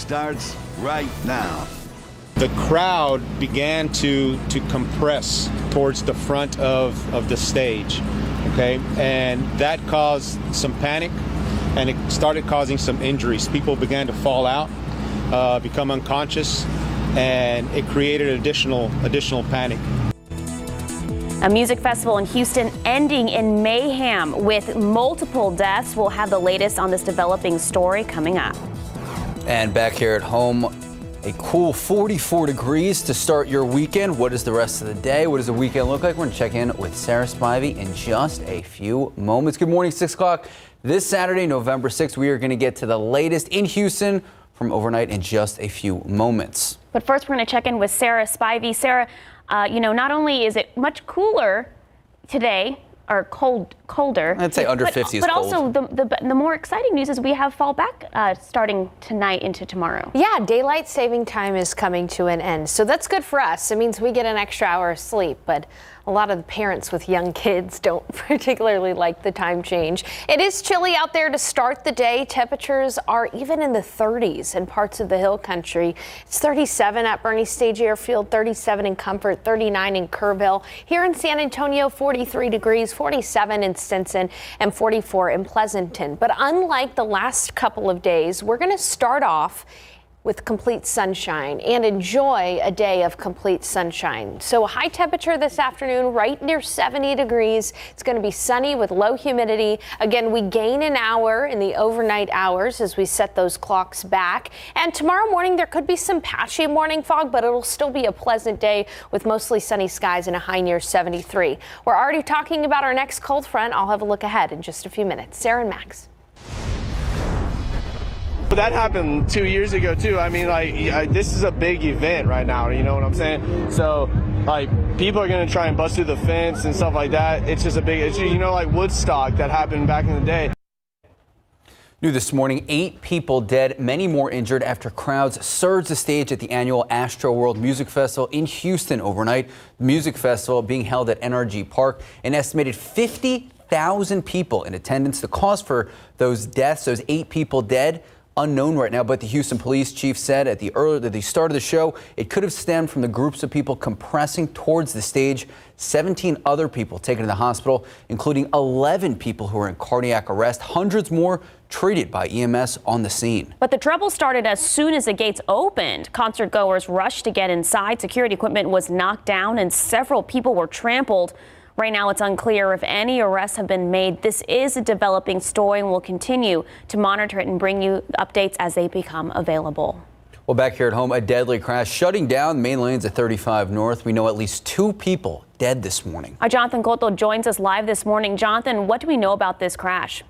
starts right now. The crowd began to compress towards the front of the stage, okay? And that caused some panic, and it started causing some injuries. People began to fall out, become unconscious, and it created additional panic. A music festival in Houston ending in mayhem with multiple deaths. We'll have the latest on this developing story coming up. And back here at home, a cool 44 degrees to start your weekend. What is the rest of the day? What does the weekend look like? We're going to check in with Sarah Spivey in just a few moments. Good morning, 6 o'clock. This Saturday, November 6th, we are going to get to the latest in Houston from overnight in just a few moments. But first, we're going to check in with Sarah Spivey. Sarah, not only is it much cooler today, or colder. I'd say under 50 is cold. But also the more exciting news is we have fall back starting tonight into tomorrow. Yeah, daylight saving time is coming to an end. So that's good for us. It means we get an extra hour of sleep, but a lot of the parents with young kids don't particularly like the time change. It is chilly out there to start the day. Temperatures are even in the 30s in parts of the hill country. It's 37 at Bernie Stage Airfield, 37 in Comfort, 39 in Kerrville. Here in San Antonio, 43 degrees, 47 in Stinson, and 44 in Pleasanton. But unlike the last couple of days, we're going to start off with complete sunshine and enjoy a day of complete sunshine. So a high temperature this afternoon, right near 70 degrees. It's going to be sunny with low humidity. Again, we gain an hour in the overnight hours as we set those clocks back. And tomorrow morning, there could be some patchy morning fog, but it'll still be a pleasant day with mostly sunny skies and a high near 73. We're already talking about our next cold front. I'll have a look ahead in just a few minutes. Sarah and Max. But that happened 2 years ago too. I mean, this is a big event right now, you know what I'm saying? So people are gonna try and bust through the fence and stuff like that. It's just a big issue, like Woodstock that happened back in the day. New this morning, 8 people dead, many more injured after crowds surged the stage at the annual Astro World Music Festival in Houston overnight. The music festival being held at NRG Park, an estimated 50,000 people in attendance. The cause for those deaths, those 8 people dead, unknown right now, but the Houston police chief said at the start of the show, it could have stemmed from the groups of people compressing towards the stage. 17 other people taken to the hospital, including 11 people who are in cardiac arrest, hundreds more treated by EMS on the scene. But the trouble started as soon as the gates opened. Concert goers rushed to get inside. Security equipment was knocked down and several people were trampled. Right now, it's unclear if any arrests have been made. This is a developing story, and we'll continue to monitor it and bring you updates as they become available. Well, back here at home, a deadly crash shutting down main lanes at 35 North. We know at least 2 people dead this morning. Our Jonathan Cotto joins us live this morning. Jonathan, what do we know about this crash?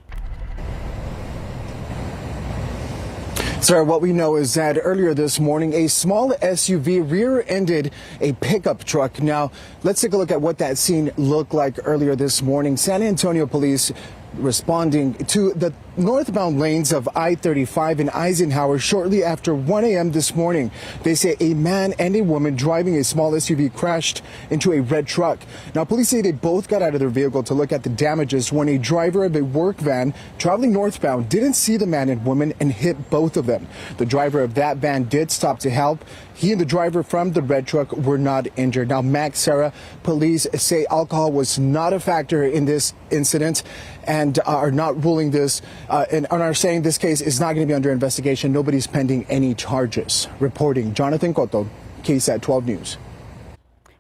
Sir, what we know is that earlier this morning, a small SUV rear-ended a pickup truck. Now, let's take a look at what that scene looked like earlier this morning. San Antonio police responding to the northbound lanes of I-35 and Eisenhower shortly after 1 a.m. this morning. They say a man and a woman driving a small SUV crashed into a red truck. Now, police say they both got out of their vehicle to look at the damages when a driver of a work van traveling northbound didn't see the man and woman and hit both of them. The driver of that van did stop to help. He and the driver from the red truck were not injured. Now, Max, Sarah, police say alcohol was not a factor in this incident and are not ruling this and are saying this case is not going to be under investigation. Nobody's pending any charges. Reporting, Jonathan Cotto, KSAT 12 News.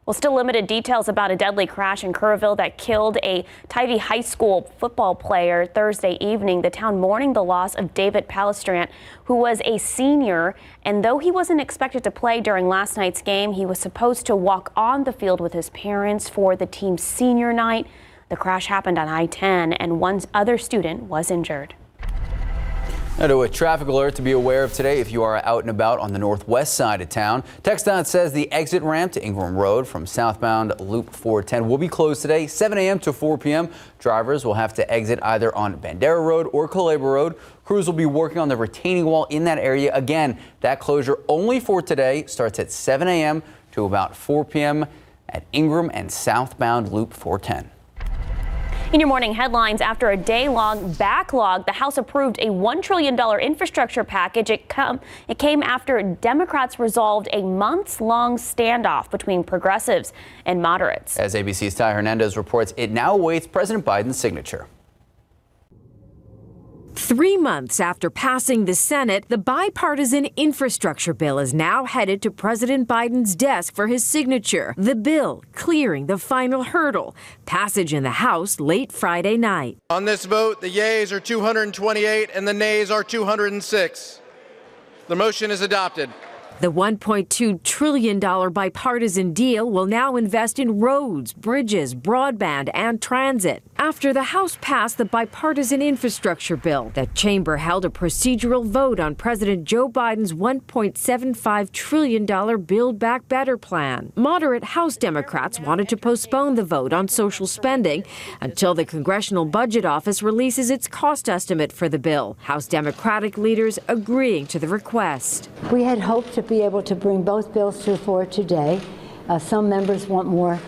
Well, still limited details about a deadly crash in Kerrville that killed a Tyvey High School football player Thursday evening. The town mourning the loss of David Palestrant, who was a senior. And though he wasn't expected to play during last night's game, he was supposed to walk on the field with his parents for the team's senior night. The crash happened on I-10 and one other student was injured. Now to a traffic alert to be aware of today if you are out and about on the northwest side of town. TxDOT says the exit ramp to Ingram Road from southbound Loop 410 will be closed today, 7 a.m. to 4 p.m. Drivers will have to exit either on Bandera Road or Culebra Road. Crews will be working on the retaining wall in that area. Again, that closure only for today starts at 7 a.m. to about 4 p.m. at Ingram and southbound Loop 410. In your morning headlines, after a day-long backlog, the House approved a $1 trillion infrastructure package. It came after Democrats resolved a months-long standoff between progressives and moderates. As ABC's Ty Hernandez reports, it now awaits President Biden's signature. 3 months after passing the Senate, the bipartisan infrastructure bill is now headed to President Biden's desk for his signature. The bill clearing the final hurdle. Passage in the House late Friday night. On this vote, the yeas are 228 and the nays are 206. The motion is adopted. The $1.2 trillion bipartisan deal will now invest in roads, bridges, broadband, and transit. After the House passed the bipartisan infrastructure bill, the chamber held a procedural vote on President Joe Biden's $1.75 trillion Build Back Better plan. Moderate House Democrats wanted to postpone the vote on social spending until the Congressional Budget Office releases its cost estimate for the bill. House Democratic leaders agreeing to the request. We had hoped to be able to bring both bills to the floor today. Some members want more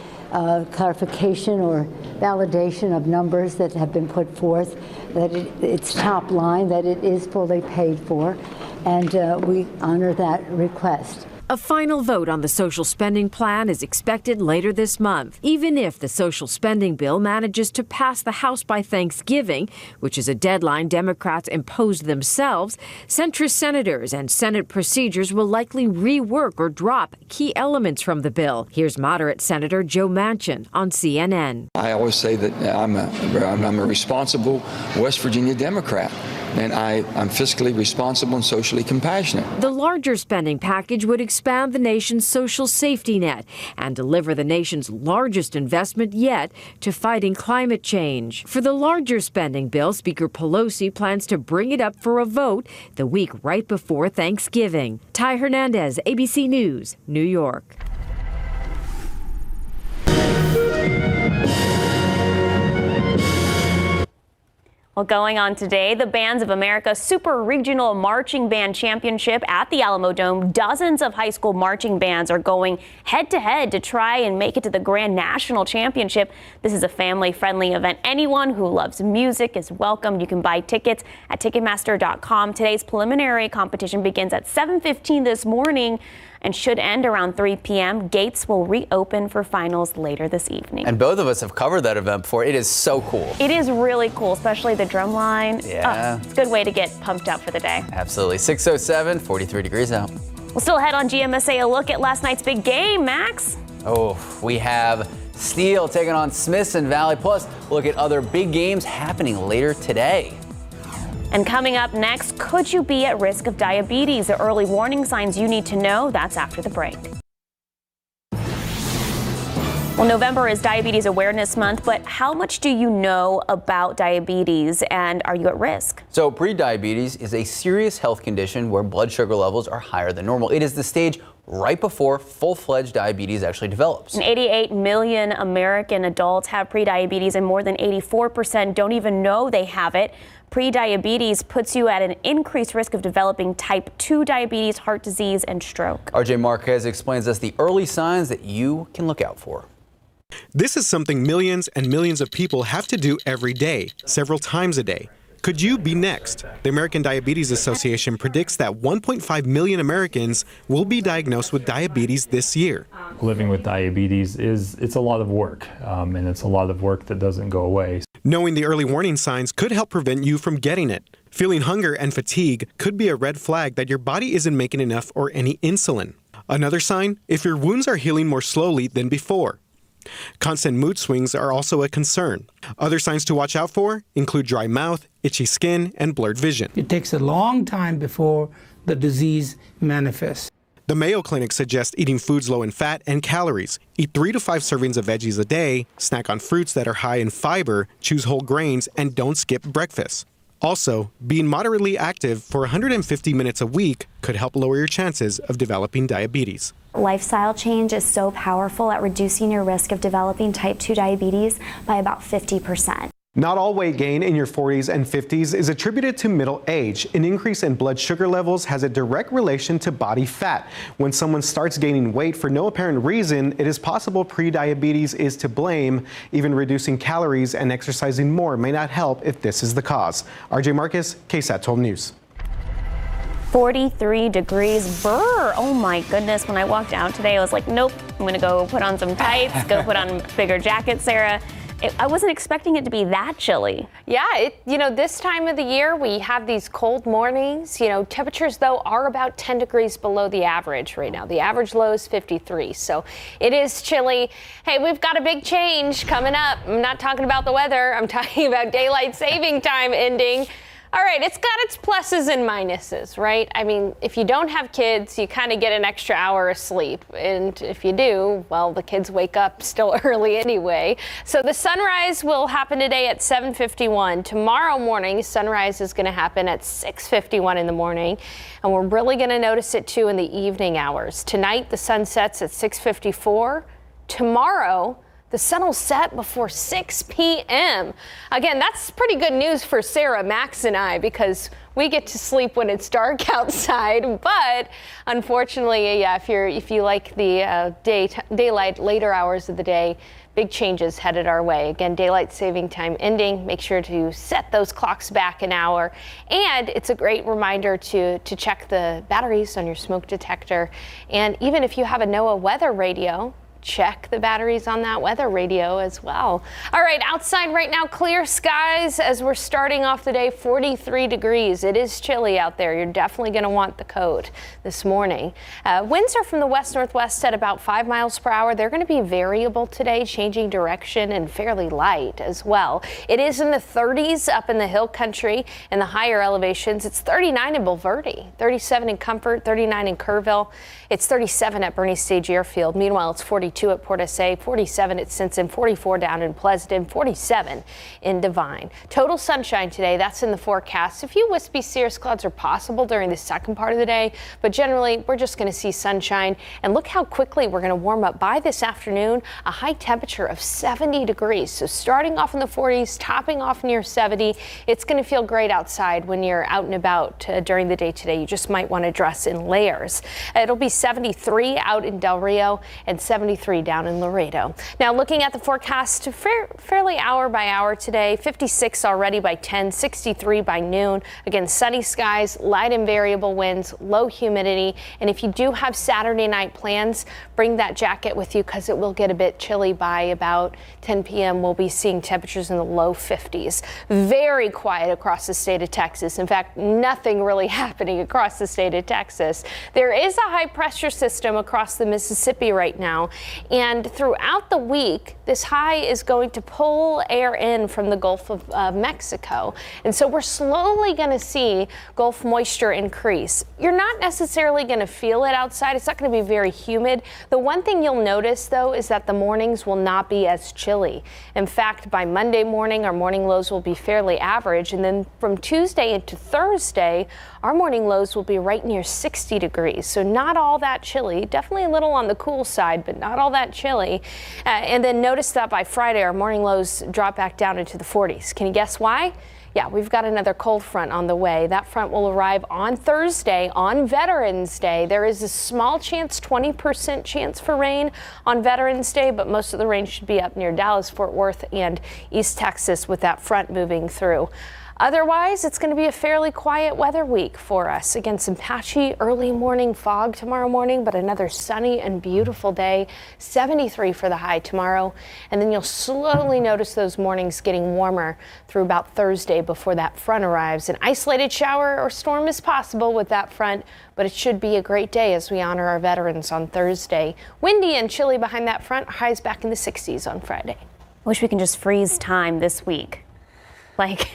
clarification or validation of numbers that have been put forth, that it's top line, that it is fully paid for, and we honor that request. A final vote on the social spending plan is expected later this month. Even if the social spending bill manages to pass the House by Thanksgiving, which is a deadline Democrats imposed themselves, centrist senators and Senate procedures will likely rework or drop key elements from the bill. Here's moderate Senator Joe Manchin on CNN. I always say that I'm a responsible West Virginia Democrat. And I'm fiscally responsible and socially compassionate. The larger spending package would expand the nation's social safety net and deliver the nation's largest investment yet to fighting climate change. For the larger spending bill, Speaker Pelosi plans to bring it up for a vote the week right before Thanksgiving. Ty Hernandez, ABC News, New York. Well, going on today, the Bands of America Super Regional Marching Band Championship at the Alamo Dome. Dozens of high school marching bands are going head-to-head to try and make it to the Grand National Championship. This is a family-friendly event. Anyone who loves music is welcome. You can buy tickets at Ticketmaster.com. Today's preliminary competition begins at 7:15 this morning and should end around 3 p.m. Gates will reopen for finals later this evening. And both of us have covered that event before. It is so cool. It is really cool, especially the drum line. Yeah. It's a good way to get pumped up for the day. Absolutely. 6:07, 43 degrees out. We'll still head on GMSA a look at last night's big game, Max. Oh, we have Steele taking on Smithson Valley. Plus, look at other big games happening later today. And coming up next, could you be at risk of diabetes? The early warning signs you need to know. That's after the break. Well, November is Diabetes Awareness Month, but how much do you know about diabetes and are you at risk? So prediabetes is a serious health condition where blood sugar levels are higher than normal. It is the stage right before full-fledged diabetes actually develops. And 88 million American adults have prediabetes and more than 84% don't even know they have it. Prediabetes puts you at an increased risk of developing type 2 diabetes, heart disease, and stroke. RJ Marquez explains us the early signs that you can look out for. This is something millions and millions of people have to do every day, several times a day. Could you be next? The American Diabetes Association predicts that 1.5 million Americans will be diagnosed with diabetes this year. Living with diabetes it's a lot of work, and it's a lot of work that doesn't go away. Knowing the early warning signs could help prevent you from getting it. Feeling hunger and fatigue could be a red flag that your body isn't making enough or any insulin. Another sign, if your wounds are healing more slowly than before. Constant mood swings are also a concern. Other signs to watch out for include dry mouth, itchy skin, and blurred vision. It takes a long time before the disease manifests. The Mayo Clinic suggests eating foods low in fat and calories. Eat 3 to 5 servings of veggies a day, snack on fruits that are high in fiber, choose whole grains, and don't skip breakfast. Also, being moderately active for 150 minutes a week could help lower your chances of developing diabetes. Lifestyle change is so powerful at reducing your risk of developing type 2 diabetes by about 50%. Not all weight gain in your 40s and 50s is attributed to middle age. An increase in blood sugar levels has a direct relation to body fat. When someone starts gaining weight for no apparent reason, it is possible prediabetes is to blame. Even reducing calories and exercising more may not help if this is the cause. RJ Marcus, KSAT 12 News. 43 degrees. Brr. Oh my goodness. When I walked out today, I was like, nope, I'm going to go put on some tights, go put on a bigger jacket, Sarah. I wasn't expecting it to be that chilly. Yeah, this time of the year we have these cold mornings. Temperatures though are about 10 degrees below the average right now. The average low is 53, so it is chilly. Hey, we've got a big change coming up. I'm not talking about the weather. I'm talking about daylight saving time ending. All right, it's got its pluses and minuses, right? I mean, if you don't have kids, you kind of get an extra hour of sleep. And if you do, well, the kids wake up still early anyway. So the sunrise will happen today at 7:51. Tomorrow morning, sunrise is going to happen at 6:51 in the morning. And we're really going to notice it too in the evening hours. Tonight, the sun sets at 6:54. Tomorrow, the sun will set before 6 p.m. Again, that's pretty good news for Sarah, Max, and I, because we get to sleep when it's dark outside. But unfortunately, yeah, if you like the daylight, later hours of the day, big changes headed our way. Again, daylight saving time ending. Make sure to set those clocks back an hour. And it's a great reminder to check the batteries on your smoke detector. And even if you have a NOAA weather radio, check the batteries on that weather radio as well. All right, outside right now, clear skies as we're starting off the day, 43 degrees. It is chilly out there. You're definitely going to want the coat this morning. Winds are from the west-northwest at about 5 miles per hour. They're going to be variable today, changing direction and fairly light as well. It is in the 30s up in the hill country and the higher elevations. It's 39 in Bulverde, 37 in Comfort, 39 in Kerrville. It's 37 at Bernie Stage Airfield. Meanwhile, it's 42 at Port SA, 47 at Simpson, 44 down in Pleasanton, 47 in Devine. Total sunshine today, that's in the forecast. A few wispy cirrus clouds are possible during the second part of the day, but generally we're just going to see sunshine. And look how quickly we're going to warm up by this afternoon, a high temperature of 70 degrees. So starting off in the 40s, topping off near 70. It's going to feel great outside when you're out and about during the day today. You just might want to dress in layers. It'll be 73 out in Del Rio and 73 down in Laredo. Now looking at the forecast, fairly hour by hour today, 56 already by 10, 63 by noon. Again, sunny skies, light and variable winds, low humidity. And if you do have Saturday night plans, bring that jacket with you because it will get a bit chilly by about 10 p.m. We'll be seeing temperatures in the low 50s. Very quiet across the state of Texas. In fact, nothing really happening across the state of Texas. There is a high pressure system across the Mississippi right now. And throughout the week, this high is going to pull air in from the Gulf of Mexico. And so we're slowly going to see Gulf moisture increase. You're not necessarily going to feel it outside. It's not going to be very humid. The one thing you'll notice, though, is that the mornings will not be as chilly. In fact, by Monday morning, our morning lows will be fairly average. And then from Tuesday into Thursday, our morning lows will be right near 60 degrees. So not all that chilly. Definitely a little on the cool side, but not all that chilly. And then notice that by Friday, our morning lows drop back down into the 40s. Can you guess why? Yeah, we've got another cold front on the way. That front will arrive on Thursday, on Veterans Day. There is a small chance, 20% chance for rain on Veterans Day, but most of the rain should be up near Dallas, Fort Worth, and East Texas with that front moving through. Otherwise, it's going to be a fairly quiet weather week for us. Again, some patchy early morning fog tomorrow morning, but another sunny and beautiful day. 73 for the high tomorrow. And then you'll slowly notice those mornings getting warmer through about Thursday before that front arrives. An isolated shower or storm is possible with that front, but it should be a great day as we honor our veterans on Thursday. Windy and chilly behind that front, highs back in the 60s on Friday. Wish we can just freeze time this week. Like,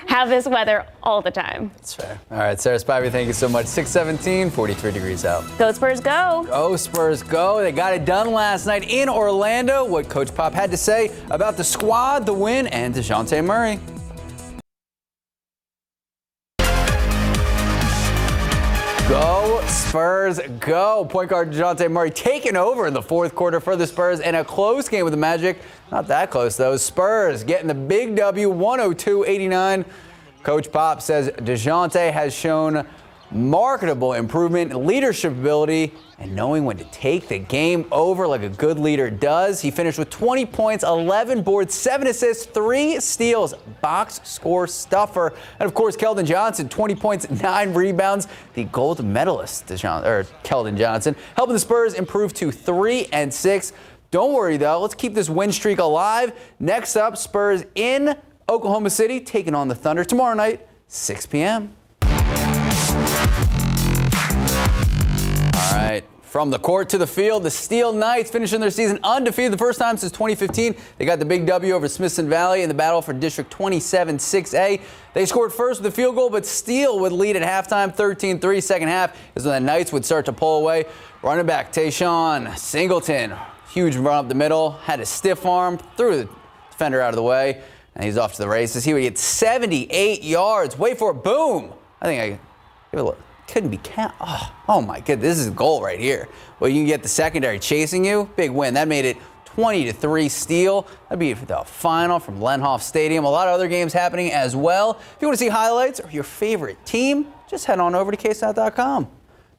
have this weather all the time. That's fair. All right, Sarah Spivey, thank you so much. 6:17, 43 degrees out. Go Spurs, go. Go Spurs, go. They got it done last night in Orlando. What Coach Pop had to say about the squad, the win, and DeJounte Murray. Go Spurs go. Point guard DeJounte Murray taking over in the fourth quarter for the Spurs in a close game with the Magic. Not that close, though. Spurs getting the big W, 102-89. Coach Pop says DeJounte has shown marketable improvement in leadership ability and knowing when to take the game over like a good leader does. He finished with 20 points, 11 boards, 7 assists, 3 steals, box score stuffer. And of course, Keldon Johnson, 20 points, 9 rebounds, the gold medalist, Keldon Johnson, helping the Spurs improve to 3-6. Don't worry, though. Let's keep this win streak alive. Next up, Spurs in Oklahoma City, taking on the Thunder tomorrow night, 6 p.m. All right, from the court to the field, the Steel Knights finishing their season undefeated the first time since 2015. They got the big W over Smithson Valley in the battle for District 27-6A. They scored first with a field goal, but Steel would lead at halftime, 13-3. Second half is when the Knights would start to pull away. Running back Tayshawn Singleton, huge run up the middle, had a stiff arm, threw the defender out of the way, and he's off to the races. He would get 78 yards. Wait for it, boom! I think I give it a look. Couldn't be count. Oh my goodness, this is a goal right here. Well, you can get the secondary chasing you. Big win. That made it 20-3 Steel. That'd be the final from Lenhoff Stadium. A lot of other games happening as well. If you want to see highlights or your favorite team, just head on over to KSAT.com.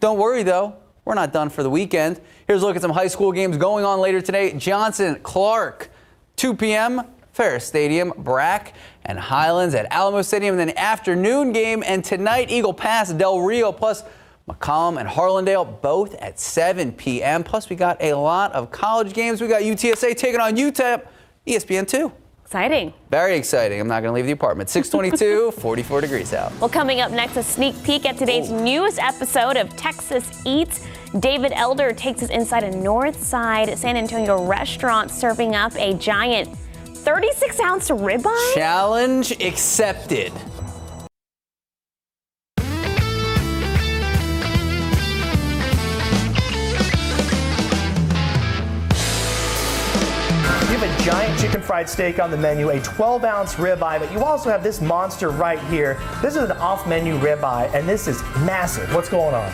Don't worry though, we're not done for the weekend. Here's a look at some high school games going on later today. Johnson, Clark, 2 p.m. Ferris Stadium, Brack, and Highlands at Alamo Stadium. And then afternoon game, and tonight Eagle Pass, Del Rio, plus McCollum and Harlandale, both at 7 p.m. Plus we got a lot of college games. We got UTSA taking on UTEP, ESPN2. Exciting. Very exciting. I'm not going to leave the apartment. 622, 44 degrees out. Well, coming up next, a sneak peek at today's newest episode of Texas Eats. David Elder takes us inside a Northside San Antonio restaurant serving up a giant 36-ounce ribeye? Challenge accepted. You have a giant chicken fried steak on the menu, a 12-ounce ribeye, but you also have this monster right here. This is an off-menu ribeye, and this is massive. What's going on?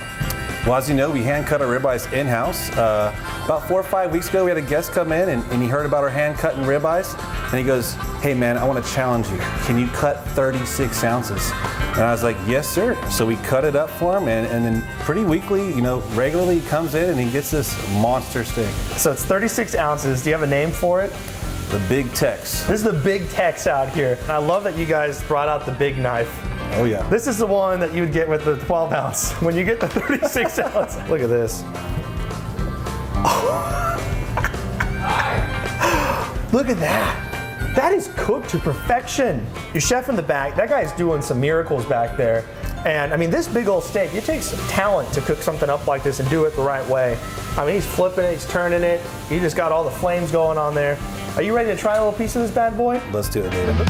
Well, as you know, we hand cut our ribeyes in-house. About 4 or 5 weeks ago, we had a guest come in, and he heard about our hand-cutting ribeyes, and he goes, "Hey, man, I want to challenge you. Can you cut 36 ounces?" And I was like, "Yes, sir." So we cut it up for him, and then pretty weekly, regularly he comes in and he gets this monster steak. So it's 36 ounces. Do you have a name for it? The Big Tex. This is the Big Tex out here. And I love that you guys brought out the big knife. Oh, yeah. This is the one that you would get with the 12 ounce. When you get the 36 ounce, look at this. Look at that. That is cooked to perfection. Your chef in the back, that guy's doing some miracles back there. And I mean, this big old steak, it takes talent to cook something up like this and do it the right way. I mean, he's flipping it, he's turning it. He just got all the flames going on there. Are you ready to try a little piece of this bad boy? Let's do it, David.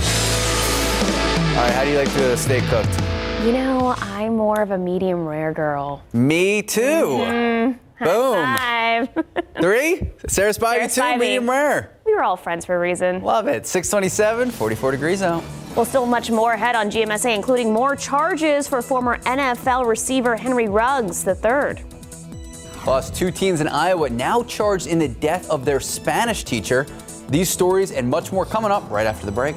All right, how do you like the steak cooked? You know, I'm more of a medium rare girl. Me too. Mm-hmm. Boom. High five. 3? Sarah Spivey, 2, medium rare. We were all friends for a reason. Love it. 627, 44 degrees out. Well, still much more ahead on GMSA, including more charges for former NFL receiver Henry Ruggs III. Plus, 2 teens in Iowa now charged in the death of their Spanish teacher. These stories and much more coming up right after the break.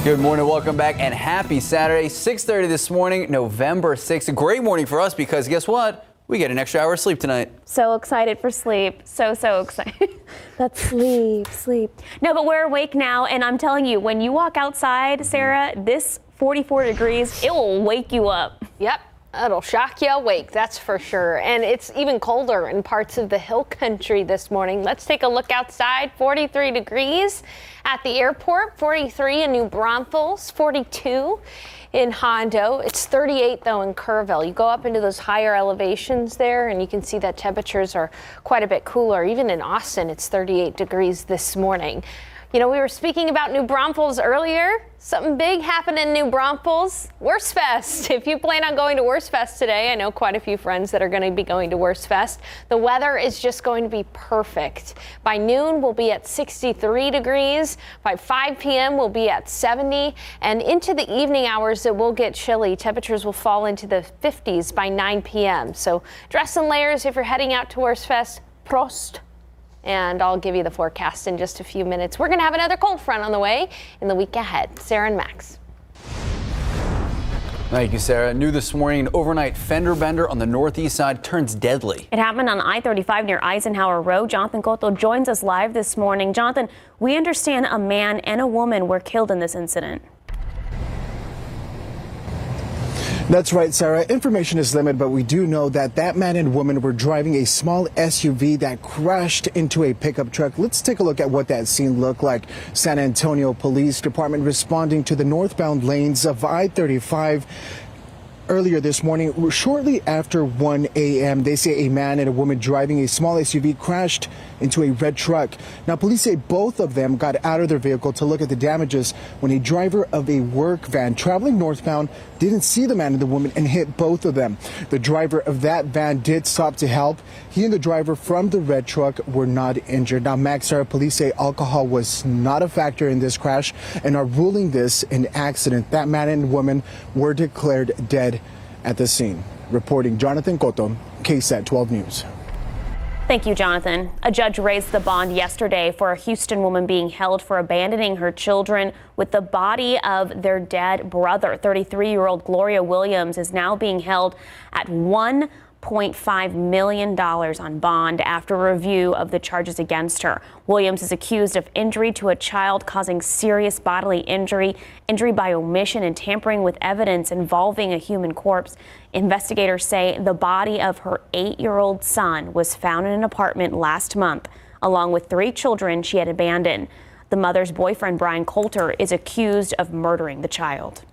Good morning, welcome back, and happy Saturday. 6:30 this morning, November 6th. A great morning for us because guess what? We get an extra hour of sleep tonight. So excited for sleep. So excited. That's sleep. No, but we're awake now, and I'm telling you, when you walk outside, Sarah, this 44 degrees, it will wake you up. Yep. It'll shock you awake, that's for sure. And it's even colder in parts of the hill country this morning. Let's take a look outside. 43 degrees at the airport, 43 in New Braunfels, 42 in Hondo. It's 38 though in Kerrville. You go up into those higher elevations there and you can see that temperatures are quite a bit cooler. Even in Austin, it's 38 degrees this morning. You know, we were speaking about New Braunfels earlier. Something big happened in New Braunfels. Wurstfest. If you plan on going to Wurstfest today, I know quite a few friends that are going to be going to Wurstfest. The weather is just going to be perfect. By noon, we'll be at 63 degrees. By 5 p.m., we'll be at 70. And into the evening hours, it will get chilly. Temperatures will fall into the 50s by 9 p.m. So dress in layers if you're heading out to Wurstfest. Prost. And I'll give you the forecast in just a few minutes. We're going to have another cold front on the way in the week ahead. Sarah and Max. Thank you, Sarah. New this morning, an overnight fender bender on the northeast side turns deadly. It happened on I-35 near Eisenhower Road. Jonathan Cotto joins us live this morning. Jonathan, we understand a man and a woman were killed in this incident. That's right, Sarah. Information is limited, but we do know that that man and woman were driving a small SUV that crashed into a pickup truck. Let's take a look at what that scene looked like. San Antonio Police Department responding to the northbound lanes of I-35 earlier this morning, shortly after 1 a.m. They say a man and a woman driving a small SUV crashed into a red truck. Now, police say both of them got out of their vehicle to look at the damages when a driver of a work van traveling northbound didn't see the man and the woman and hit both of them. The driver of that van did stop to help. He and the driver from the red truck were not injured. Now, Max, Sarah, police say alcohol was not a factor in this crash and are ruling this an accident. That man and woman were declared dead at the scene. Reporting Jonathan Cotto, KSAT 12 News. Thank you, Jonathan. A judge raised the bond yesterday for a Houston woman being held for abandoning her children with the body of their dead brother. 33-year-old Gloria Williams is now being held at $1.5 million on bond after review of the charges against her. Williams is accused of injury to a child causing serious bodily injury, injury by omission, and tampering with evidence involving a human corpse. Investigators say the body of her 8-year-old son was found in an apartment last month, along with 3 children she had abandoned. The mother's boyfriend, Brian Coulter, is accused of murdering the child.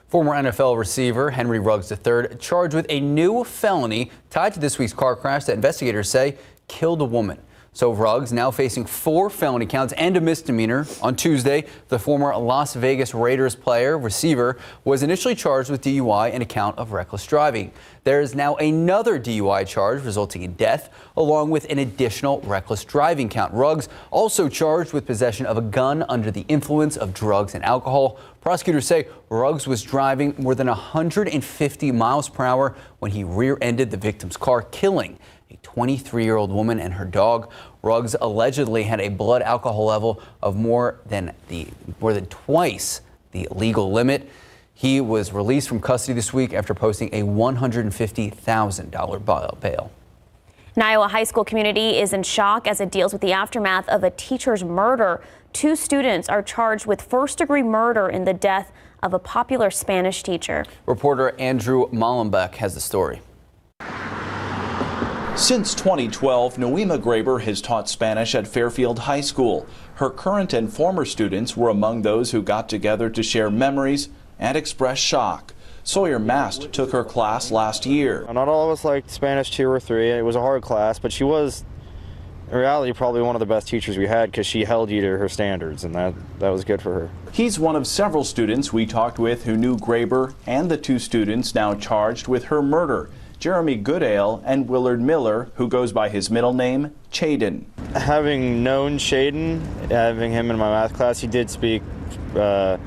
Former NFL receiver Henry Ruggs III charged with a new felony tied to this week's car crash that investigators say killed a woman. So Ruggs now facing 4 felony counts and a misdemeanor. On Tuesday, the former Las Vegas Raiders receiver was initially charged with DUI and a count of reckless driving. There is now another DUI charge resulting in death, along with an additional reckless driving count. Ruggs also charged with possession of a gun under the influence of drugs and alcohol. Prosecutors say Ruggs was driving more than 150 miles per hour when he rear-ended the victim's car, killing a 23-year-old woman and her dog. Ruggs allegedly had a blood alcohol level of more than twice the legal limit. He was released from custody this week after posting a $150,000 bail. An Iowa high school community is in shock as it deals with the aftermath of a teacher's murder. 2 students are charged with first-degree murder in the death of a popular Spanish teacher. Reporter Andrew Mullenbeck has the story. Since 2012, Noema Graber has taught Spanish at Fairfield High School. Her current and former students were among those who got together to share memories and express shock. Sawyer Mast took her class last year. Not all of us liked Spanish 2 or 3. It was a hard class, but she was, in reality, probably one of the best teachers we had because she held you to her standards, and that was good for her. He's one of several students we talked with who knew Graber and the 2 students now charged with her murder. Jeremy Goodale and Willard Miller, who goes by his middle name, Chaden. Having known Chaden, having him in my math class, he did speak not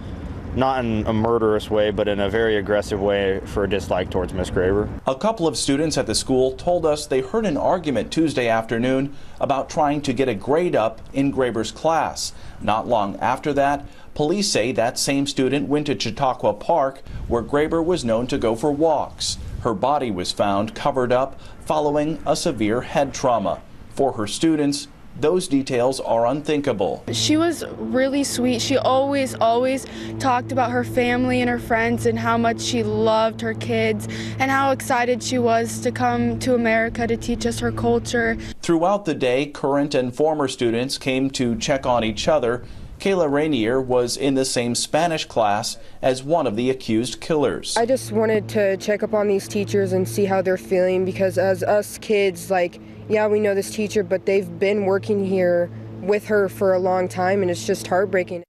in a murderous way, but in a very aggressive way for a dislike towards Miss Graber. A couple of students at the school told us they heard an argument Tuesday afternoon about trying to get a grade up in Graber's class. Not long after that, police say that same student went to Chautauqua Park, where Graber was known to go for walks. Her body was found covered up following a severe head trauma. For her students, those details are unthinkable. She was really sweet. She always talked about her family and her friends and how much she loved her kids and how excited she was to come to America to teach us her culture. Throughout the day, current and former students came to check on each other. Kayla Rainier was in the same Spanish class as one of the accused killers. I just wanted to check up on these teachers and see how they're feeling, because as us kids, yeah, we know this teacher, but they've been working here with her for a long time, and it's just heartbreaking.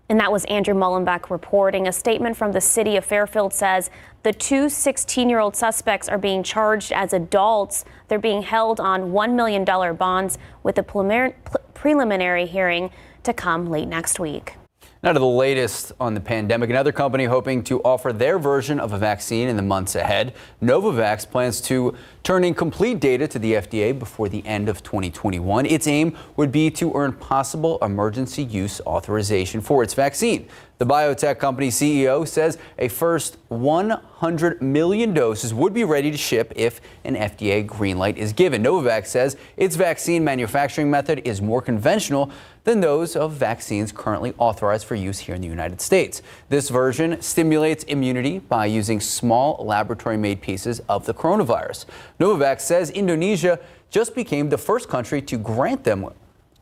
And that was Andrew Mullenbeck reporting. A statement from the city of Fairfield says the two 16-year-old suspects are being charged as adults. They're being held on $1 million bonds with a preliminary hearing to come late next week. Now to the latest on the pandemic. Another company hoping to offer their version of a vaccine in the months ahead. Novovax plans to turn in complete data to the FDA before the end of 2021. Its aim would be to earn possible emergency use authorization for its vaccine. The biotech company CEO says a first 100 million doses would be ready to ship if an FDA green light is given. Novovax says its vaccine manufacturing method is more conventional than those of vaccines currently authorized for use here in the United States. This version stimulates immunity by using small laboratory-made pieces of the coronavirus. Novovax says Indonesia just became the first country to grant them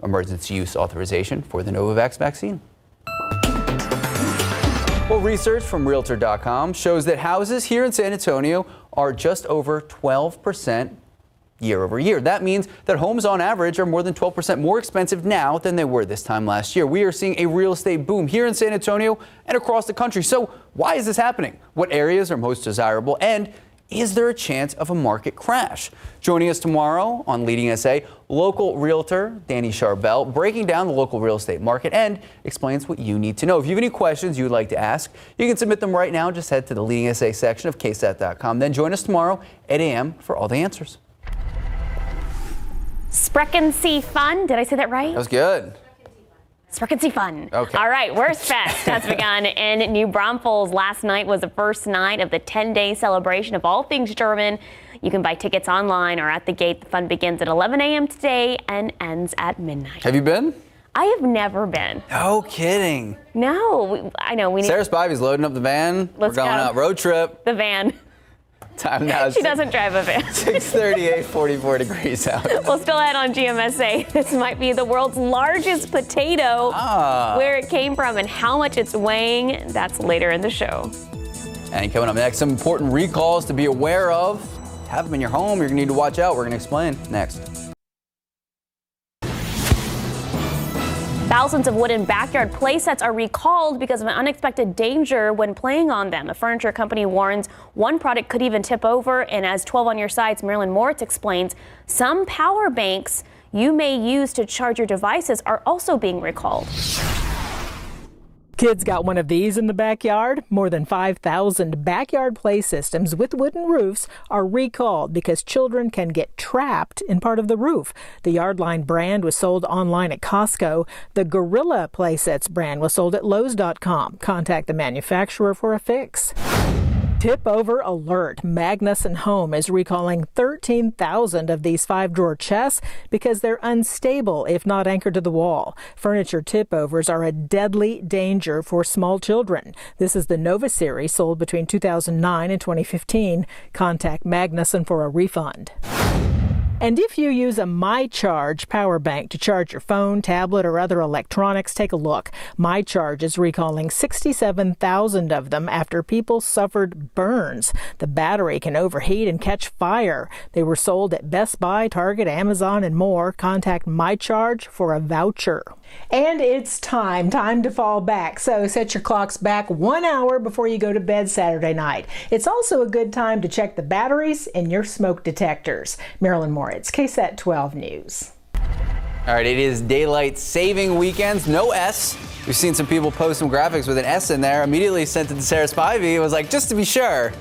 emergency use authorization for the Novovax vaccine. Well, research from Realtor.com shows that houses here in San Antonio are just over 12% year over year. That means that homes on average are more than 12% more expensive now than they were this time last year. We are seeing a real estate boom here in San Antonio and across the country. So why is this happening? What areas are most desirable? And is there a chance of a market crash? Joining us tomorrow on Leading SA, local realtor Danny Charbel, breaking down the local real estate market and explains what you need to know. If you have any questions you would like to ask, you can submit them right now. Just head to the Leading SA section of KSAT.com. Then join us tomorrow at 8 a.m. for all the answers. Sprechen Fun. Did I say that right? That was good. Sprechen Fun. Okay. All right, Worst Fest has begun in New Braunfels. Last night was the first night of the 10-day celebration of all things German. You can buy tickets online or at the gate. The fun begins at 11 a.m. today and ends at midnight. Have you been? I have never been. No kidding. No, I know. We need. Sarah Spivey's loading up the van. Let's We're going go. out road trip. The van. Time now. She doesn't drive a van. 6:38, 44 degrees out. Well, still ahead on GMSA. This might be the world's largest potato. Where it came from and how much it's weighing. That's later in the show. And coming up next, some important recalls to be aware of. Have them in your home. You're going to need to watch out. We're going to explain next. Thousands of wooden backyard play sets are recalled because of an unexpected danger when playing on them. A furniture company warns one product could even tip over. And as 12 on your side's Marilyn Moritz explains, some power banks you may use to charge your devices are also being recalled. Kids got one of these in the backyard. More than 5,000 backyard play systems with wooden roofs are recalled because children can get trapped in part of the roof. The Yardline brand was sold online at Costco. The Gorilla Playsets brand was sold at Lowe's.com. Contact the manufacturer for a fix. Tip over alert. Magnuson Home is recalling 13,000 of these 5-drawer chests because they're unstable if not anchored to the wall. Furniture tip overs are a deadly danger for small children. This is the Nova series sold between 2009 and 2015. Contact Magnuson for a refund. And if you use a MyCharge power bank to charge your phone, tablet, or other electronics, take a look. MyCharge is recalling 67,000 of them after people suffered burns. The battery can overheat and catch fire. They were sold at Best Buy, Target, Amazon, and more. Contact MyCharge for a voucher. And it's time to fall back. So set your clocks back 1 hour before you go to bed Saturday night. It's also a good time to check the batteries in your smoke detectors. Marilyn Moritz, KSAT 12 News. All right, it is daylight saving weekends, no S. We've seen some people post some graphics with an S in there. Immediately sent it to Sarah Spivey. It was like, just to be sure.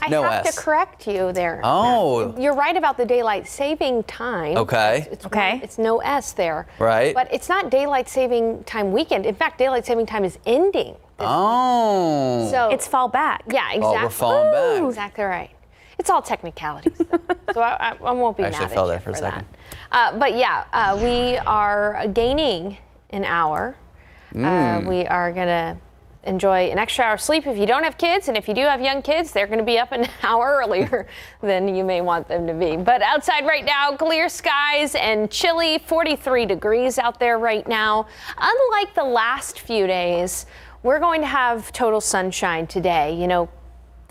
No I have S. to correct you there. Oh. You're right about the daylight saving time. Okay. It's no S there. Right. But it's not daylight saving time weekend. In fact, daylight saving time is ending. Oh. So it's fall back. Yeah, exactly. Oh, we're falling back. Exactly right. It's all technicalities. So I won't be Actually, mad I fell at there you for a second. that. But yeah, we are gaining an hour. We are going to enjoy an extra hour of sleep if you don't have kids, and if you do have young kids, they're going to be up an hour earlier than you may want them to be. But outside right now, clear skies and chilly, 43 degrees out there right now. Unlike the last few days, we're going to have total sunshine today. You know,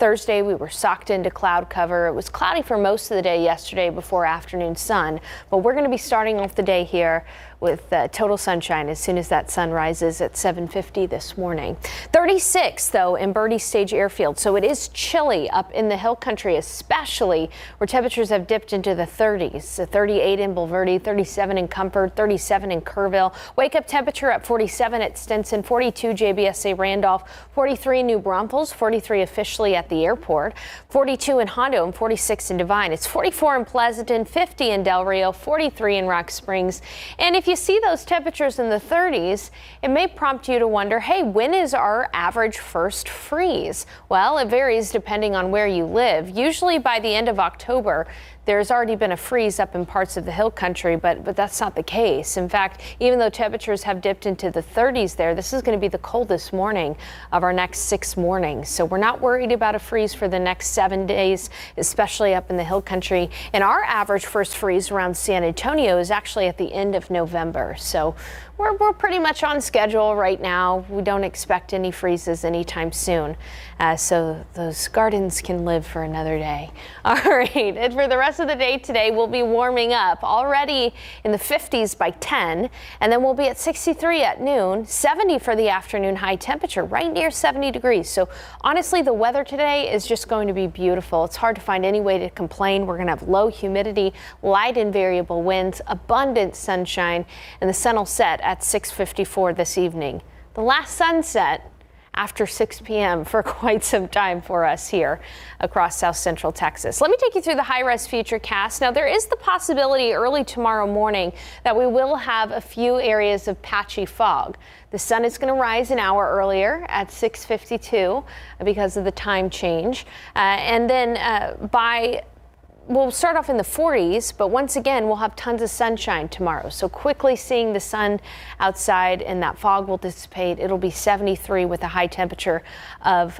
Thursday, we were socked into cloud cover. It was cloudy for most of the day yesterday before afternoon sun, but we're going to be starting off the day here with total sunshine as soon as that sun rises at 7:50 this morning. 36, though, in Birdie Stage Airfield, so it is chilly up in the hill country, especially where temperatures have dipped into the 30s. So 38 in Bulverde, 37 in Comfort, 37 in Kerrville. Wake up temperature at 47 at Stinson, 42 JBSA Randolph, 43 in New Braunfels, 43 officially at the airport, 42 in Hondo, and 46 in Devine. It's 44 in Pleasanton, 50 in Del Rio, 43 in Rock Springs. And if you see those temperatures in the 30s, it may prompt you to wonder, hey, when is our average first freeze? Well, it varies depending on where you live. Usually by the end of October, there's already been a freeze up in parts of the hill country, but that's not the case. In fact, even though temperatures have dipped into the 30s there, this is going to be the coldest morning of our next 6 mornings. So we're not worried about a freeze for the next 7 days, especially up in the hill country. And our average first freeze around San Antonio is actually at the end of November. So we're pretty much on schedule right now. We don't expect any freezes anytime soon. So those gardens can live for another day. All right, and for the rest of the day today, we'll be warming up already in the 50s by 10, and then we'll be at 63 at noon, 70 for the afternoon high temperature, right near 70 degrees. So honestly, the weather today is just going to be beautiful. It's hard to find any way to complain. We're going to have low humidity, light and variable winds, abundant sunshine, and the sun will set at 6:54 this evening. The last sunset after 6 p.m. for quite some time for us here across South Central Texas. Let me take you through the high-res futurecast. Now, there is the possibility early tomorrow morning that we will have a few areas of patchy fog. The sun is going to rise an hour earlier at 6:52 because of the time change. And then we'll start off in the 40s, but once again, we'll have tons of sunshine tomorrow. So quickly seeing the sun outside and that fog will dissipate. It'll be 73 with a high temperature of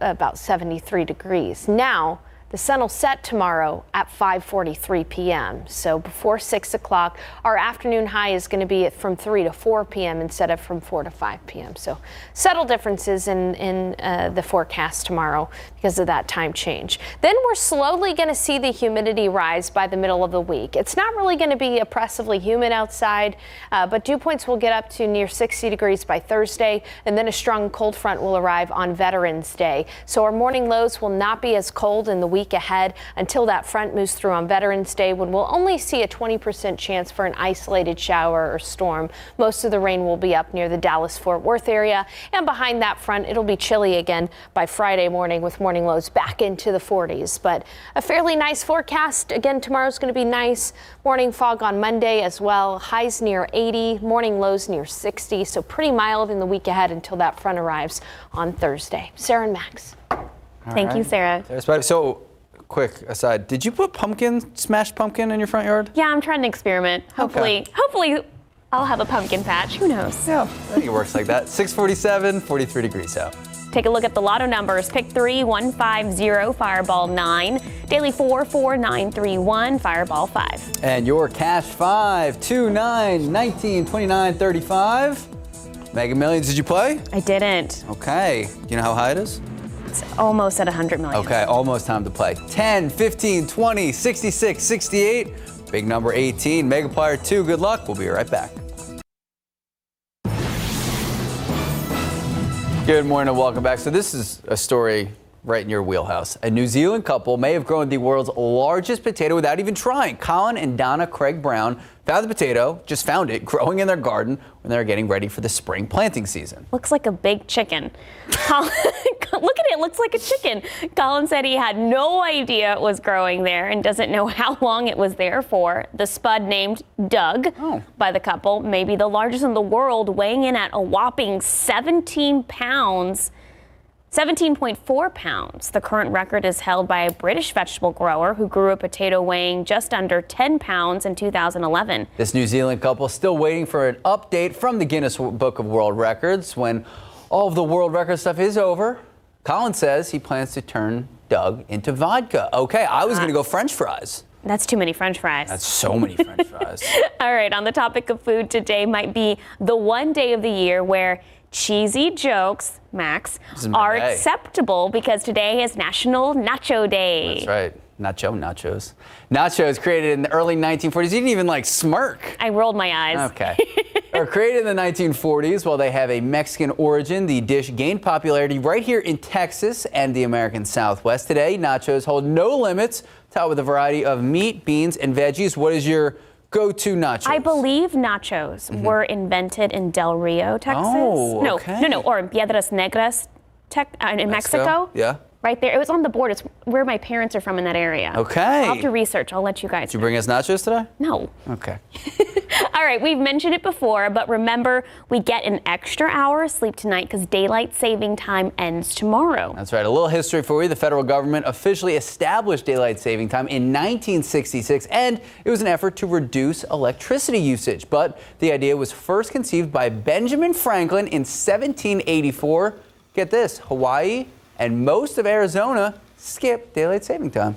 about 73 degrees. Now, the sun will set tomorrow at 5:43 p.m. So before 6 o'clock, our afternoon high is going to be from 3 to 4 p.m. instead of from 4 to 5 p.m. So subtle differences in the forecast tomorrow because of that time change. Then we're slowly going to see the humidity rise by the middle of the week. It's not really going to be oppressively humid outside, but dew points will get up to near 60 degrees by Thursday, and then a strong cold front will arrive on Veterans Day. So our morning lows will not be as cold in the week ahead until that front moves through on Veterans Day, when we'll only see a 20% chance for an isolated shower or storm. Most of the rain will be up near the Dallas-Fort Worth area, and behind that front, it'll be chilly again by Friday morning with morning lows back into the 40s. But a fairly nice forecast. Again, tomorrow's going to be nice. Morning fog on Monday as well. Highs near 80, morning lows near 60. So pretty mild in the week ahead until that front arrives on Thursday. Sarah and Max. Thank you, Sarah. So, quick aside, did you put smashed pumpkin in your front yard? Yeah, I'm trying to experiment. Hopefully I'll have a pumpkin patch. Who knows? Yeah, I think it works like that. 6:47, 43 degrees out. Take a look at the Lotto numbers. Pick 3, 150, Fireball 9. Daily 4, 4, 9, 3, 1, Fireball 5. And your cash 5, 2, 9, 19, 29, 35. Mega Millions, did you play? I didn't. Okay. Do you know how high it is? It's almost at 100 million. Okay, almost time to play. 10, 15, 20, 66, 68. Big number 18. Megaplier 2. Good luck. We'll be right back. Good morning and welcome back. So this is a story right in your wheelhouse. A New Zealand couple may have grown the world's largest potato without even trying. Colin and Donna Craig Brown found the potato, just found it, growing in their garden when they were getting ready for the spring planting season. Looks like a big chicken. Look at it, looks like a chicken. Colin said he had no idea it was growing there and doesn't know how long it was there for. The spud, named Doug by the couple, may be the largest in the world, weighing in at a whopping 17 pounds. 17.4 pounds. The current record is held by a British vegetable grower who grew a potato weighing just under 10 pounds in 2011. This New Zealand couple is still waiting for an update from the Guinness Book of World Records. When all of the world record stuff is over, Colin says he plans to turn Doug into vodka. Okay, I was going to go French fries. That's too many French fries. That's so many French fries. All right, on the topic of food, today might be the one day of the year where cheesy jokes, Max, This is my are day. acceptable because today is National Nacho Day. That's right. Nachos. Nachos created in the early 1940s. You didn't even like smirk. I rolled my eyes. Okay. They were created in the 1940s. While they have a Mexican origin, the dish gained popularity right here in Texas and the American Southwest. Today, nachos hold no limits, topped with a variety of meat, beans, and veggies. What is your go-to nachos? I believe nachos were invented in Del Rio, Texas. Oh, okay. No, or in Piedras Negras, in Mexico. Yeah. Right there. It was on the board. It's where my parents are from in that area. Okay. I'll have to research. I'll let you guys Did you bring us nachos today? know. No. Okay. All right, we've mentioned it before, but remember, we get an extra hour of sleep tonight because daylight saving time ends tomorrow. That's right. A little history for you. The federal government officially established daylight saving time in 1966, and it was an effort to reduce electricity usage. But the idea was first conceived by Benjamin Franklin in 1784. Get this, Hawaii and most of Arizona skip daylight saving time.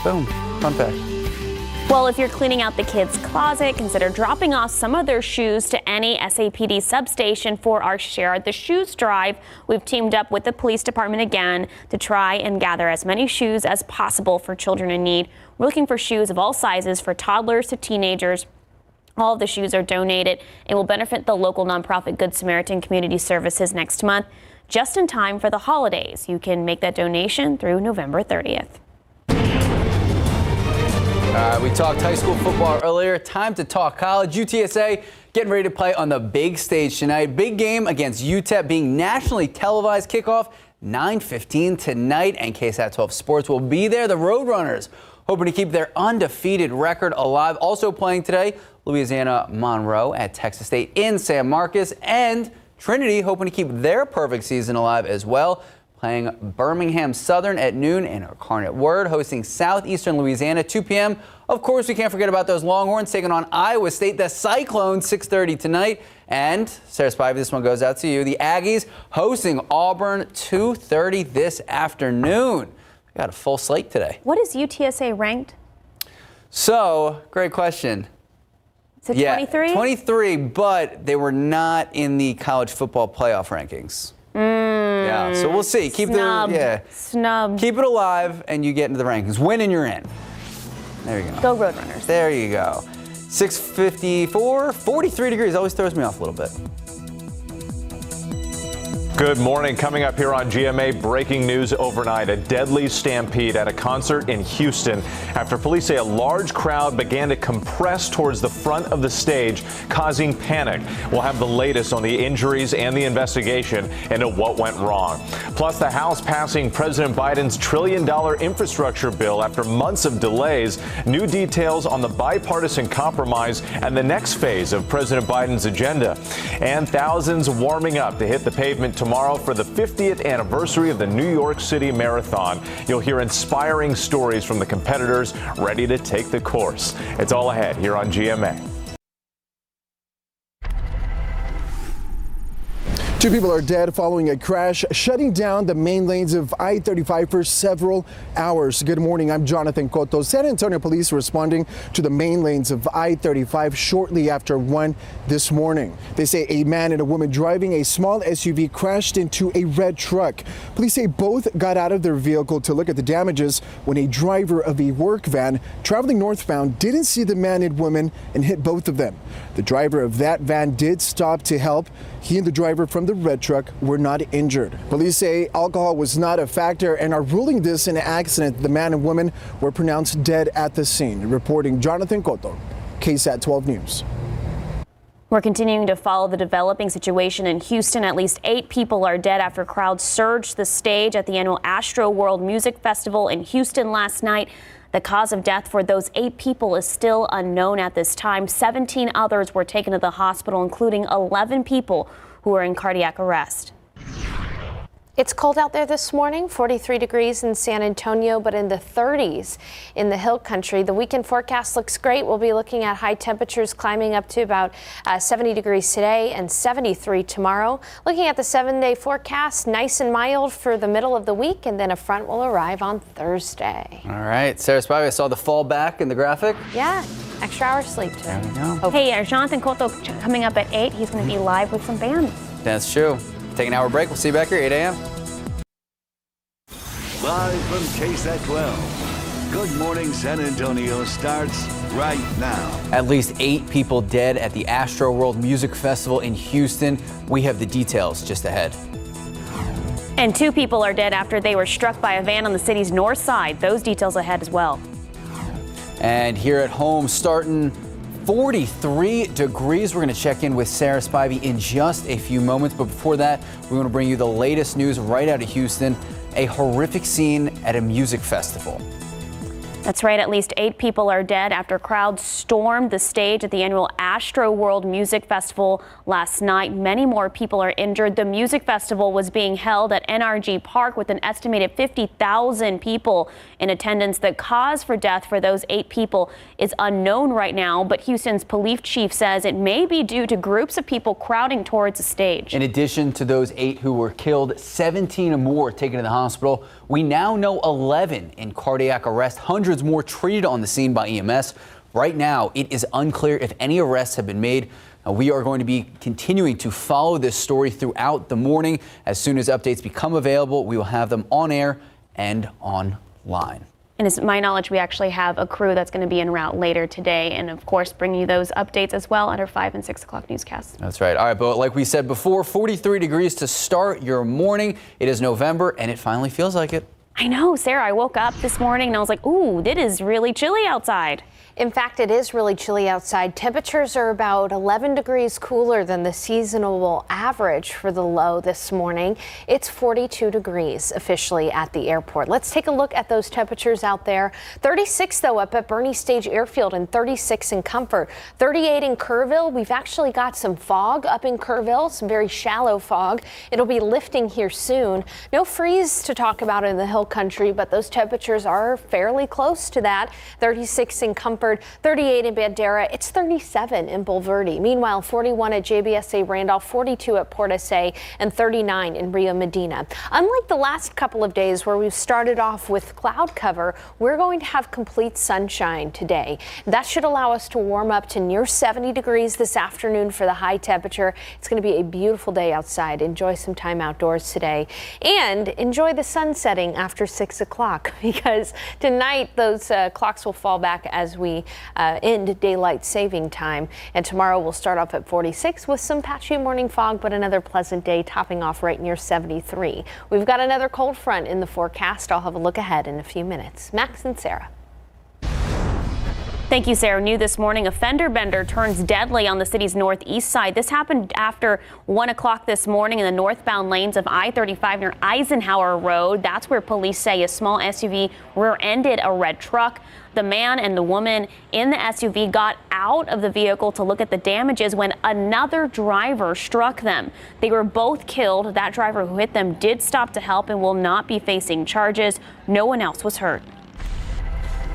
Boom. Fun fact. Well, if you're cleaning out the kids' closet, consider dropping off some of their shoes to any SAPD substation for our Share the Shoes drive. We've teamed up with the police department again to try and gather as many shoes as possible for children in need. We're looking for shoes of all sizes for toddlers to teenagers. All of the shoes are donated and will benefit the local nonprofit Good Samaritan Community Services next month, just in time for the holidays. You can make that donation through November 30th. We talked high school football earlier. Time to talk college. UTSA getting ready to play on the big stage tonight. Big game against UTEP being nationally televised. Kickoff 9:15 tonight, and KSAT 12 Sports will be there. The Roadrunners hoping to keep their undefeated record alive. Also playing today, Louisiana Monroe at Texas State in San Marcos, and Trinity hoping to keep their perfect season alive as well. Playing Birmingham Southern at noon, and Incarnate Word hosting Southeastern Louisiana 2 p.m. Of course, we can't forget about those Longhorns taking on Iowa State. The Cyclones 6:30 tonight. And Sarah Spivey, this one goes out to you. The Aggies hosting Auburn 2:30 this afternoon. We got a full slate today. What is UTSA ranked? So, great question. Is it 23? 23, but they were not in the college football playoff rankings. Yeah, so we'll see. Snubbed. Keep it alive, and you get into the rankings. Win and you're in. There you go. Go Roadrunners. There you go. 6:54, 43 degrees. Always throws me off a little bit. Good morning. Coming up here on GMA, breaking news overnight. A deadly stampede at a concert in Houston after police say a large crowd began to compress towards the front of the stage, causing panic. We'll have the latest on the injuries and the investigation into what went wrong. Plus, the House passing President Biden's $1 trillion infrastructure bill after months of delays. New details on the bipartisan compromise and the next phase of President Biden's agenda. And thousands warming up to hit the pavement tomorrow for the 50th anniversary of the New York City Marathon. You'll hear inspiring stories from the competitors ready to take the course. It's all ahead here on GMA. 2 people are dead following a crash, shutting down the main lanes of I-35 for several hours. Good morning, I'm Jonathan Cotto. San Antonio police responding to the main lanes of I-35 shortly after 1 this morning. They say a man and a woman driving a small SUV crashed into a red truck. Police say both got out of their vehicle to look at the damages when a driver of a work van traveling northbound didn't see the man and woman and hit both of them. The driver of that van did stop to help. He and the driver from the red truck were not injured. Police say alcohol was not a factor and are ruling this an accident. The man and woman were pronounced dead at the scene. Reporting Jonathan Cotto, KSAT 12 News. We're continuing to follow the developing situation in Houston. At least 8 people are dead after crowds surged the stage at the annual Astro World Music Festival in Houston last night. The cause of death for those 8 people is still unknown at this time. 17 others were taken to the hospital, including 11 people who are in cardiac arrest. It's cold out there this morning, 43 degrees in San Antonio, but in the 30s in the hill country. The weekend forecast looks great. We'll be looking at high temperatures climbing up to about 70 degrees today and 73 tomorrow. Looking at the 7-day forecast, nice and mild for the middle of the week, and then a front will arrive on Thursday. All right, Sarah Spivey, I saw the fall back in the graphic. Yeah, extra hour sleep today. There we go. Hey, Jonathan Cotto coming up at 8. He's going to be live with some bands. That's true. Take an hour break. We'll see you back here, 8 a.m. Live from KSAT 12. Good Morning San Antonio starts right now. At least 8 people dead at the Astro World Music Festival in Houston. We have the details just ahead. And 2 people are dead after they were struck by a van on the city's north side. Those details ahead as well. And here at home, starting 43 degrees. We're going to check in with Sarah Spivey in just a few moments. But before that, we want to bring you the latest news right out of Houston. A horrific scene at a music festival. That's right. At least 8 people are dead after crowds stormed the stage at the annual Astro World Music Festival last night. Many more people are injured. The music festival was being held at NRG Park with an estimated 50,000 people in attendance. The cause for death for those 8 people is unknown right now, but Houston's police chief says it may be due to groups of people crowding towards the stage. In addition to those 8 who were killed, 17 more taken to the hospital. We now know 11 in cardiac arrest, hundreds more treated on the scene by EMS. Right now, it is unclear if any arrests have been made. Now, we are going to be continuing to follow this story throughout the morning. As soon as updates become available, we will have them on air and online. And it's my knowledge we actually have a crew that's going to be en route later today, and of course bring you those updates as well at our 5 and 6 o'clock newscasts. That's right. All right, but like we said before, 43 degrees to start your morning. It is November, and it finally feels like it. I know, Sarah, I woke up this morning and I was like, ooh, it is really chilly outside. In fact, it is really chilly outside. Temperatures are about 11 degrees cooler than the seasonal average for the low this morning. It's 42 degrees officially at the airport. Let's take a look at those temperatures out there. 36 though up at Bernie Stage Airfield and 36 in Comfort. 38 in Kerrville. We've actually got some fog up in Kerrville, some very shallow fog. It'll be lifting here soon. No freeze to talk about in the hill country, but those temperatures are fairly close to that. 36 in Comfort. 38 in Bandera. It's 37 in Bulverde. Meanwhile, 41 at GMSA Randolph, 42 at Port SA, and 39 in Rio Medina. Unlike the last couple of days where we've started off with cloud cover, we're going to have complete sunshine today. That should allow us to warm up to near 70 degrees this afternoon for the high temperature. It's going to be a beautiful day outside. Enjoy some time outdoors today and enjoy the sun setting after 6 o'clock because tonight those clocks will fall back as we end daylight saving time. And tomorrow we'll start off at 46 with some patchy morning fog, but another pleasant day topping off right near 73. We've got another cold front in the forecast. I'll have a look ahead in a few minutes. Max and Sarah. Thank you, Sarah. New this morning, a fender bender turns deadly on the city's northeast side. This happened after 1 o'clock this morning in the northbound lanes of I-35 near Eisenhower Road. That's where police say a small SUV rear-ended a red truck. The man and the woman in the SUV got out of the vehicle to look at the damages when another driver struck them. They were both killed. That driver who hit them did stop to help and will not be facing charges. No one else was hurt.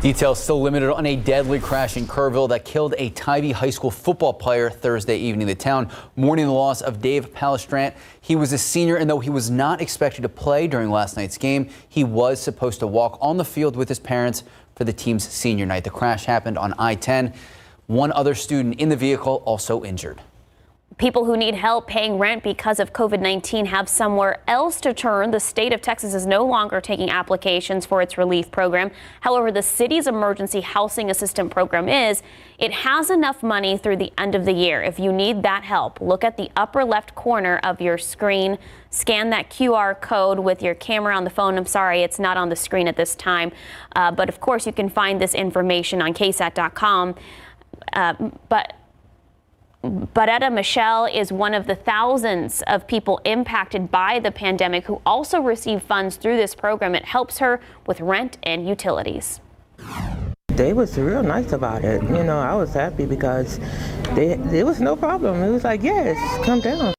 Details still limited on a deadly crash in Kerrville that killed a Tyvey high school football player Thursday evening. The town mourning the loss of Dave Palestrant. He was a senior, and though he was not expected to play during last night's game, he was supposed to walk on the field with his parents for the team's senior night. The crash happened on I-10. One other student in the vehicle also injured. People who need help paying rent because of COVID-19 have somewhere else to turn. The state of Texas is no longer taking applications for its relief program. However, the city's emergency housing assistance program is. It has enough money through the end of the year. If you need that help, look at the upper left corner of your screen. Scan that QR code with your camera on the phone. I'm sorry, it's not on the screen at this time. But of course, you can find this information on KSAT.com. But Etta Michelle is one of the thousands of people impacted by the pandemic who also receive funds through this program. It helps her with rent and utilities. They was real nice about it. You know, I was happy because it was no problem. It was like, yes, come down.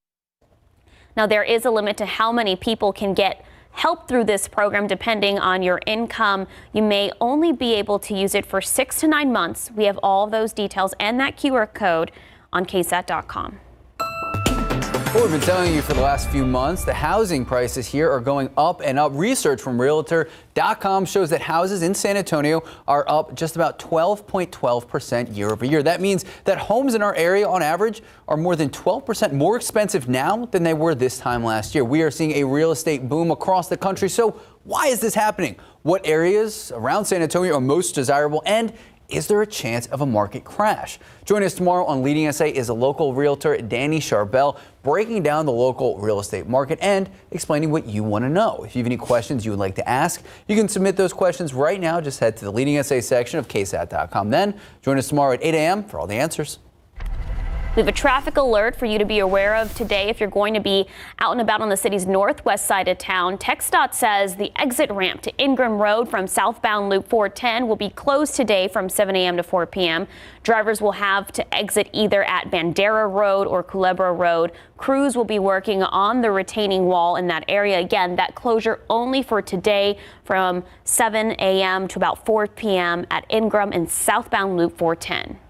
Now, there is a limit to how many people can get help through this program depending on your income. You may only be able to use it for 6 to 9 months. We have all of those details and that QR code on KSAT.com. Well, we've been telling you for the last few months, the housing prices here are going up and up. Research from Realtor.com shows that houses in San Antonio are up just about 12.12% year over year. That means that homes in our area on average are more than 12% more expensive now than they were this time last year. We are seeing a real estate boom across the country. So why is this happening? What areas around San Antonio are most desirable, and is there a chance of a market crash? Join us tomorrow on Leading SA is a local realtor, Danny Charbel, breaking down the local real estate market and explaining what you want to know. If you have any questions you would like to ask, you can submit those questions right now. Just head to the Leading SA section of KSAT.com. Then join us tomorrow at 8 a.m. for all the answers. We have a traffic alert for you to be aware of today if you're going to be out and about on the city's northwest side of town. TxDOT says the exit ramp to Ingram Road from southbound Loop 410 will be closed today from 7 a.m. to 4 p.m. Drivers will have to exit either at Bandera Road or Culebra Road. Crews will be working on the retaining wall in that area. Again, that closure only for today from 7 a.m. to about 4 p.m. at Ingram and southbound Loop 410.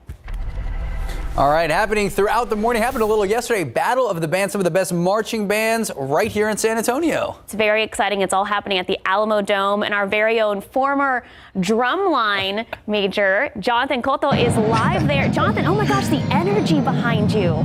All right, happening throughout the morning, happened a little yesterday, battle of the bands, some of the best marching bands right here in San Antonio. It's very exciting. It's all happening at the Alamo Dome, and our very own former drumline major, Jonathan Cotto, is live there. Jonathan, oh my gosh, the energy behind you.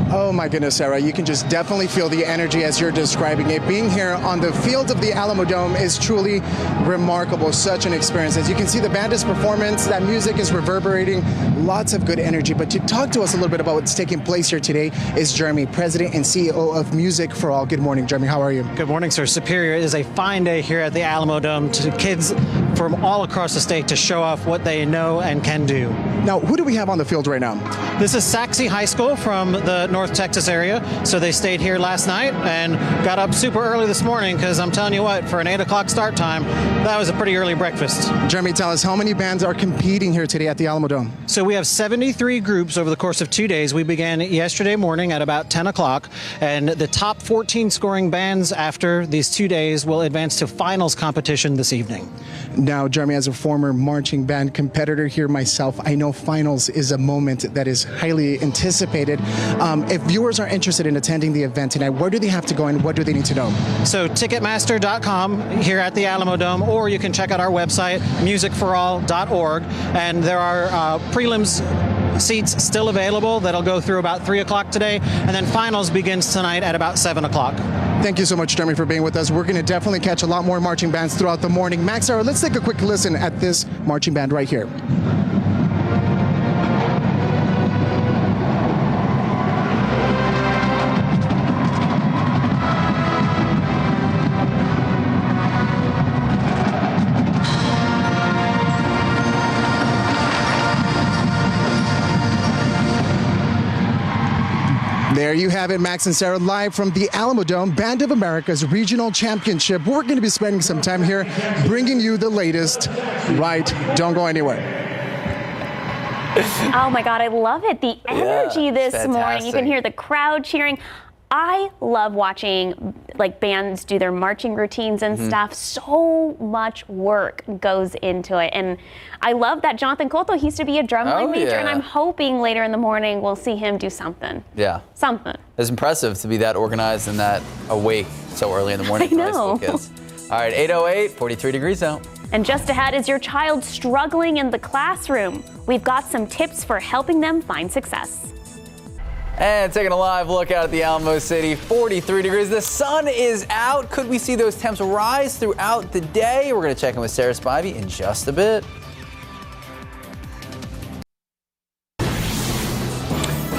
Oh my goodness, Sarah, you can just definitely feel the energy as you're describing it. Being here on the field of the Alamo Dome is truly remarkable. Such an experience. As you can see, the band is performance, that music is reverberating, lots of good energy. But to talk to us a little bit about what's taking place here today is Jeremy, President and CEO of Music for All. Good morning, Jeremy. How are you? Good morning, sir. Superior is a fine day here at the Alamo Dome to kids from all across the state to show off what they know and can do. Now, who do we have on the field right now? This is Saxe High School from the North Texas area. So they stayed here last night and got up super early this morning because I'm telling you what, for an 8 o'clock start time, that was a pretty early breakfast. Jeremy, tell us, how many bands are competing here today at the Alamo Dome? So we have 73 groups over the course of 2 days. We began yesterday morning at about 10 o'clock, and the top 14 scoring bands after these 2 days will advance to finals competition this evening. Now, Jeremy, as a former marching band competitor here myself, I know finals is a moment that is highly anticipated. If viewers are interested in attending the event tonight, where do they have to go and what do they need to know? So Ticketmaster.com here at the Alamo Dome, or you can check out our website, musicforall.org, and there are prelims seats still available that'll go through about 3 o'clock today, and then finals begins tonight at about 7 o'clock. Thank you so much, Jeremy, for being with us. We're going to definitely catch a lot more marching bands throughout the morning. Max, Sarah, let's take a quick listen at this marching band right here. There you have it, Max and Sarah, live from the Alamo Dome, Band of America's Regional Championship. We're going to be spending some time here bringing you the latest. Right, don't go anywhere. Oh my God, I love it. The energy this morning. You can hear the crowd cheering. I love watching like bands do their marching routines and stuff. So much work goes into it. And I love that Jonathan Cotto, he used to be a drumline major, and I'm hoping later in the morning we'll see him do something. Yeah. Something. It's impressive to be that organized and that awake so early in the morning for high school kids. All right, 8:08, 43 degrees out. And just ahead, is your child struggling in the classroom? We've got some tips for helping them find success. And taking a live look out at the Alamo City, 43 degrees. The sun is out. Could we see those temps rise throughout the day? We're going to check in with Sarah Spivey in just a bit.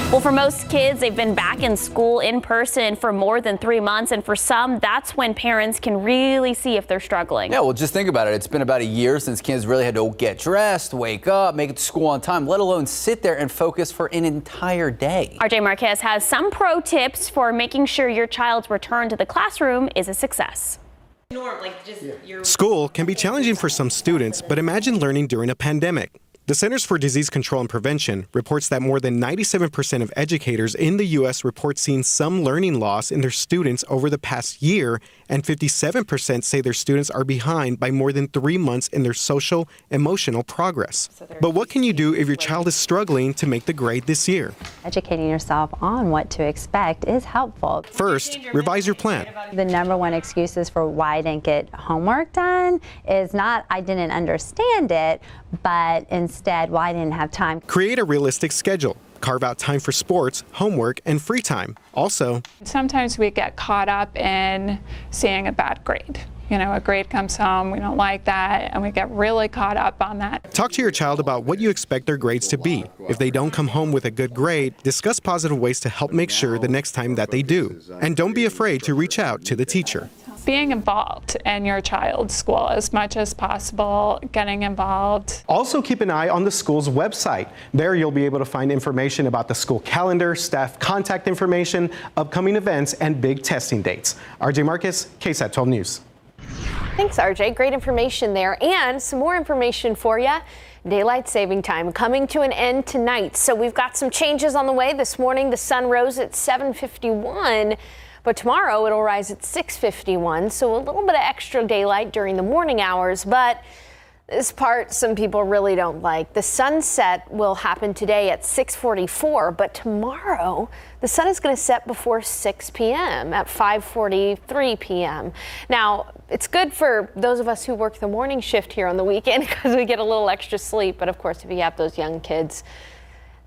Well, for most kids, they've been back in school in person for more than 3 months. And for some, that's when parents can really see if they're struggling. Yeah, well, just think about it. It's been about a year since kids really had to get dressed, wake up, make it to school on time, let alone sit there and focus for an entire day. RJ Marquez has some pro tips for making sure your child's return to the classroom is a success. School can be challenging for some students, but imagine learning during a pandemic. The Centers for Disease Control and Prevention reports that more than 97% of educators in the U.S. report seeing some learning loss in their students over the past year, and 57% say their students are behind by more than 3 months in their social, emotional progress. But what can you do if your child is struggling to make the grade this year? Educating yourself on what to expect is helpful. First, revise your plan. The number one excuses for why I didn't get homework done is not I didn't understand it, but instead why I didn't have time. Create a realistic schedule. Carve out time for sports, homework, and free time. Also, sometimes we get caught up in seeing a bad grade. You know, a grade comes home, we don't like that, and we get really caught up on that. Talk to your child about what you expect their grades to be. If they don't come home with a good grade, discuss positive ways to help make sure the next time that they do. And don't be afraid to reach out to the teacher. Being involved in your child's school as much as possible, getting involved. Also keep an eye on the school's website. There you'll be able to find information about the school calendar, staff contact information, upcoming events, and big testing dates. RJ Marcus, KSAT 12 News. Thanks, RJ. Great information there. And some more information for you. Daylight saving time coming to an end tonight. So we've got some changes on the way. This morning, the sun rose at 7:51. But tomorrow it'll rise at 6:51, so a little bit of extra daylight during the morning hours. But this part some people really don't like. The sunset will happen today at 6:44, but tomorrow the sun is going to set before 6 p.m. at 5:43 p.m. Now, it's good for those of us who work the morning shift here on the weekend because we get a little extra sleep. But of course, if you have those young kids,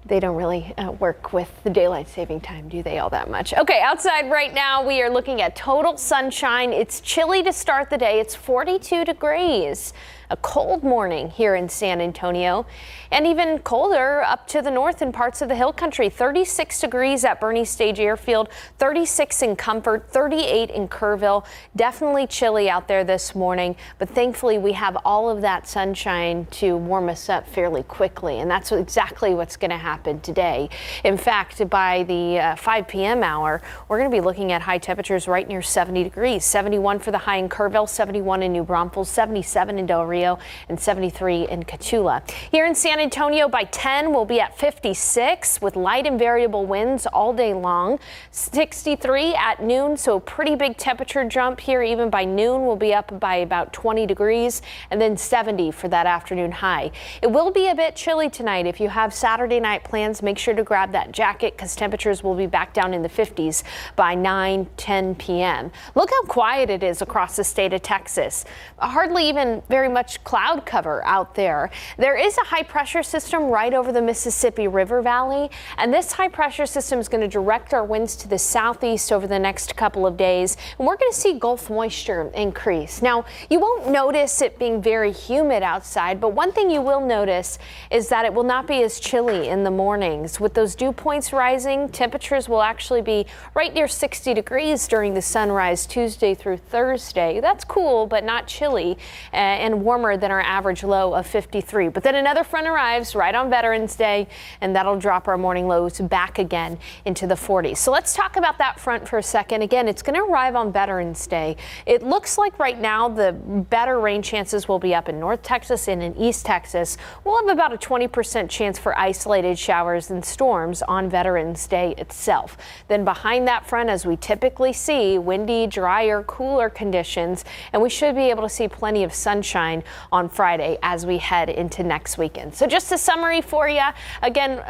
they don't really work with the daylight saving time, do they, all that much? Okay, outside right now, we are looking at total sunshine. It's chilly to start the day. It's 42 degrees. A cold morning here in San Antonio, and even colder up to the north in parts of the hill country. 36 degrees at Bernie Stage Airfield, 36 in Comfort, 38 in Kerrville. Definitely chilly out there this morning, but thankfully we have all of that sunshine to warm us up fairly quickly, and that's exactly what's going to happen today. In fact, by the 5 p.m. hour, we're going to be looking at high temperatures right near 70 degrees. 71 for the high in Kerrville, 71 in New Braunfels, 77 in Del Rio, and 73 in Cotulla. Here in San Antonio by 10 we'll be at 56 with light and variable winds all day long. 63 at noon, so a pretty big temperature jump here. Even by noon we'll be up by about 20 degrees, and then 70 for that afternoon high. It will be a bit chilly tonight. If you have Saturday night plans, make sure to grab that jacket because temperatures will be back down in the 50s by 9-10 p.m. Look how quiet it is across the state of Texas. Hardly even very much cloud cover out there. There is a high pressure system right over the Mississippi River Valley, and this high pressure system is going to direct our winds to the southeast over the next couple of days, and we're going to see Gulf moisture increase. Now, you won't notice it being very humid outside, but one thing you will notice is that it will not be as chilly in the mornings. With those dew points rising, temperatures will actually be right near 60 degrees during the sunrise Tuesday through Thursday. That's cool, but not chilly, and warmer than our average low of 53. But then another front arrives right on Veterans Day, and that'll drop our morning lows back again into the 40s. So let's talk about that front for a second. Again, it's going to arrive on Veterans Day. It looks like right now the better rain chances will be up in North Texas and in East Texas. We'll have about a 20% chance for isolated showers and storms on Veterans Day itself. Then behind that front, as we typically see, windy, drier, cooler conditions, and we should be able to see plenty of sunshine on Friday as we head into next weekend. So just a summary for you. Again,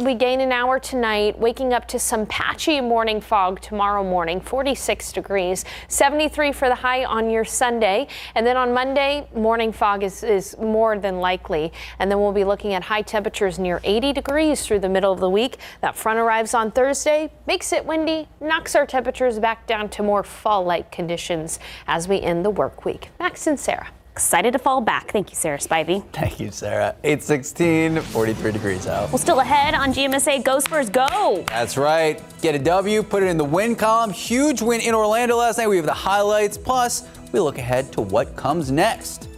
we gain an hour tonight, waking up to some patchy morning fog tomorrow morning, 46 degrees, 73 for the high on your Sunday. And then on Monday, morning fog is more than likely. And then we'll be looking at high temperatures near 80 degrees through the middle of the week. That front arrives on Thursday, makes it windy, knocks our temperatures back down to more fall-like conditions as we end the work week. Max and Sarah. Excited to fall back. Thank you, Sarah Spivey. Thank you, Sarah. 8:16, 43 degrees out. Well, still ahead on GMSA Go Spurs Go. That's right. Get a W, put it in the win column. Huge win in Orlando last night. We have the highlights. Plus, we look ahead to what comes next.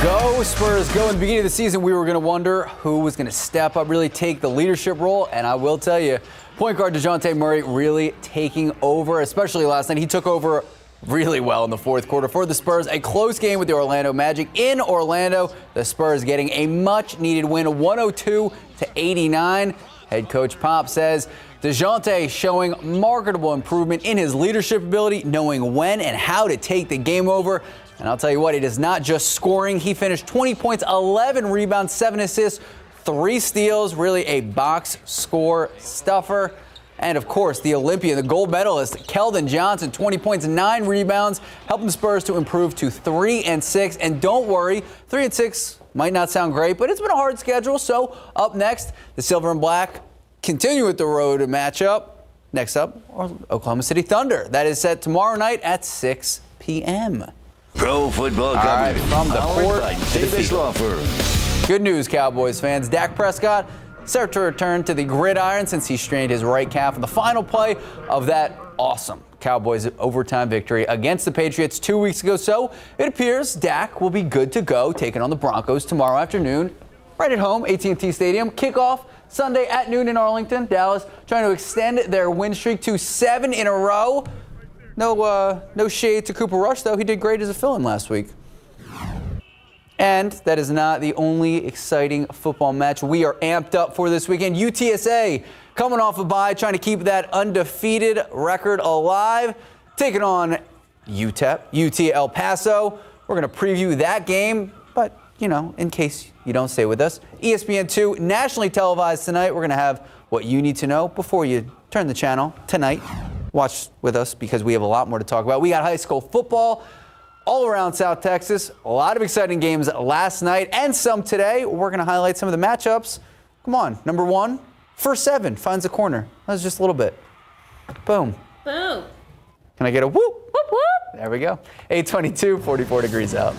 Go Spurs Go. In the beginning of the season, we were going to wonder who was going to step up, really take the leadership role. And I will tell you, point guard DeJounte Murray really taking over, especially last night. He took over really well in the fourth quarter for the Spurs. A close game with the Orlando Magic in Orlando. The Spurs getting a much-needed win, 102-89. Head coach Pop says DeJounte showing marketable improvement in his leadership ability, knowing when and how to take the game over. And I'll tell you what, it is not just scoring. He finished 20 points, 11 rebounds, 7 assists, 3 steals, really a box score stuffer. And of course, the Olympian, the gold medalist, Keldon Johnson, 20 points, 9 rebounds, helping the Spurs to improve to 3-6. And don't worry, 3-6 might not sound great, but it's been a hard schedule. So up next, the Silver and Black continue with the road matchup. Next up, Oklahoma City Thunder. That is set tomorrow night at 6 p.m. Pro football coverage from the port by to the Davis field. Law Firm. Good news, Cowboys fans. Dak Prescott set to return to the gridiron since he strained his right calf in the final play of that awesome Cowboys overtime victory against the Patriots 2 weeks ago. So it appears Dak will be good to go, taking on the Broncos tomorrow afternoon, right at home, AT&T Stadium. Kickoff Sunday at noon in Arlington. Dallas trying to extend their win streak to 7 in a row. No shade to Cooper Rush, though. He did great as a fill-in last week. And that is not the only exciting football match we are amped up for this weekend. UTSA coming off a bye, trying to keep that undefeated record alive, taking on UT El Paso. We're going to preview that game, but, you know, in case you don't stay with us, ESPN2 nationally televised tonight. We're going to have what you need to know before you turn the channel tonight. Watch with us because we have a lot more to talk about. We got high school football all around South Texas. A lot of exciting games last night and some today. We're going to highlight some of the matchups. Come on, number 1, First 7 finds a corner. That was just a little bit. Boom. Boom. Can I get a whoop? Whoop, whoop. There we go. 822, 44 degrees out.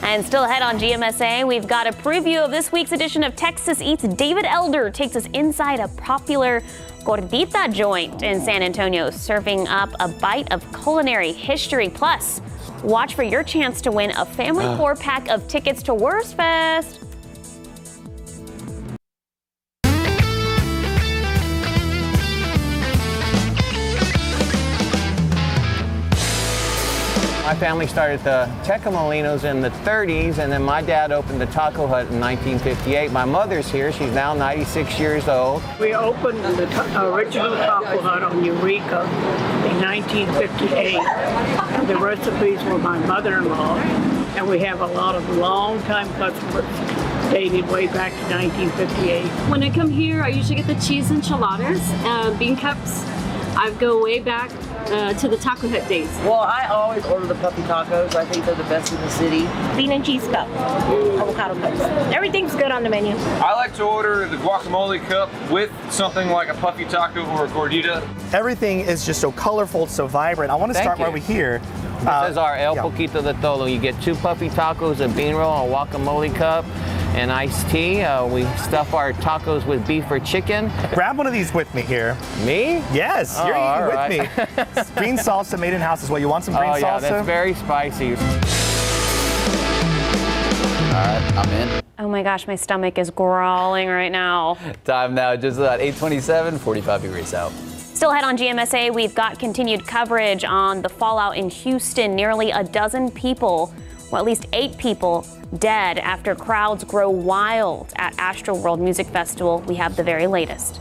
And still ahead on GMSA, we've got a preview of this week's edition of Texas Eats. David Elder takes us inside a popular gordita joint in San Antonio, serving up a bite of culinary history. Plus, watch for your chance to win a family 4-pack of tickets to Wurst Fest. My family started the Tecamolinos in the 30s, and then my dad opened the Taco Hut in 1958. My mother's here. She's now 96 years old. We opened the original Taco Hut on Eureka in 1958. The recipes were my mother-in-law, and we have a lot of long-time customers dated way back to 1958. When I come here, I usually get the cheese enchiladas, bean cups. I go way back to the Taco Hut days. Well, I always order the puppy tacos. I think they're the best in the city. Bean and cheese cup, avocado cups. Everything's good on the menu. I like to order the guacamole cup with something like a puffy taco or a gordita. Everything is just so colorful, so vibrant. I want to start right over here. This is our El Poquito de Todo. You get 2 puffy tacos, a bean roll, a guacamole cup, and iced tea. We stuff our tacos with beef or chicken. Grab one of these with me here. Me? Yes, you're eating with me. Green salsa made in-house is what you want, some green salsa? Yeah, that's very spicy. All right, I'm in. Oh my gosh, my stomach is growling right now. Time now, just about 8:27, 45 degrees out. Still ahead on GMSA, we've got continued coverage on the fallout in Houston. Nearly a dozen people, well, at least 8 people, dead after crowds grow wild at Astroworld Music Festival. We have the very latest.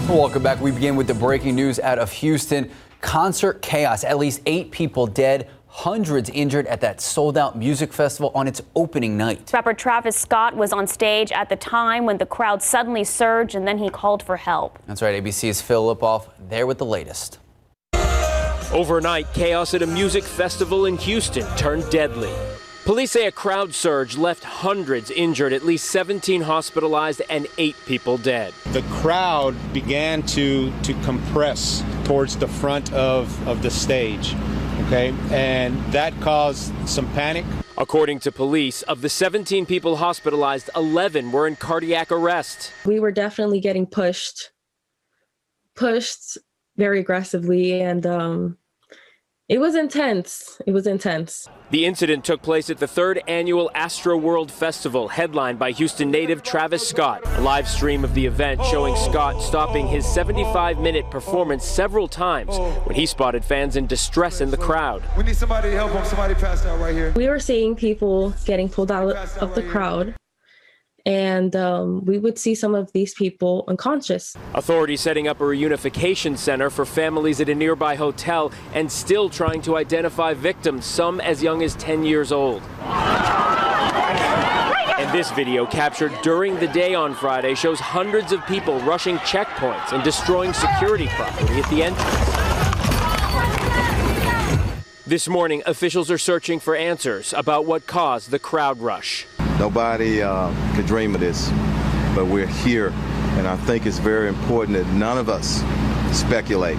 Welcome back. We begin with the breaking news out of Houston. Concert chaos. At least 8 people dead, hundreds injured at that sold-out music festival on its opening night. Rapper Travis Scott was on stage at the time when the crowd suddenly surged, and then he called for help. That's right. ABC's Phil Lipoff there with the latest. Overnight, chaos at a music festival in Houston turned deadly. Police say a crowd surge left hundreds injured, at least 17 hospitalized and 8 people dead. The crowd began to compress towards the front of the stage, okay? And that caused some panic. According to police, of the 17 people hospitalized, 11 were in cardiac arrest. We were definitely getting pushed very aggressively, and It was intense. It was intense. The incident took place at the 3rd annual Astro World Festival, headlined by Houston native Travis Scott. A live stream of the event showing Scott stopping his 75-minute performance several times when he spotted fans in distress in the crowd. We need somebody to help him. Somebody passed out right here. We were seeing people getting pulled out of the crowd, and we would see some of these people unconscious. Authorities setting up a reunification center for families at a nearby hotel and still trying to identify victims, some as young as 10 years old. And this video, captured during the day on Friday, shows hundreds of people rushing checkpoints and destroying security property at the entrance. This morning, officials are searching for answers about what caused the crowd rush. Nobody could dream of this, but we're here, and I think it's very important that none of us speculate.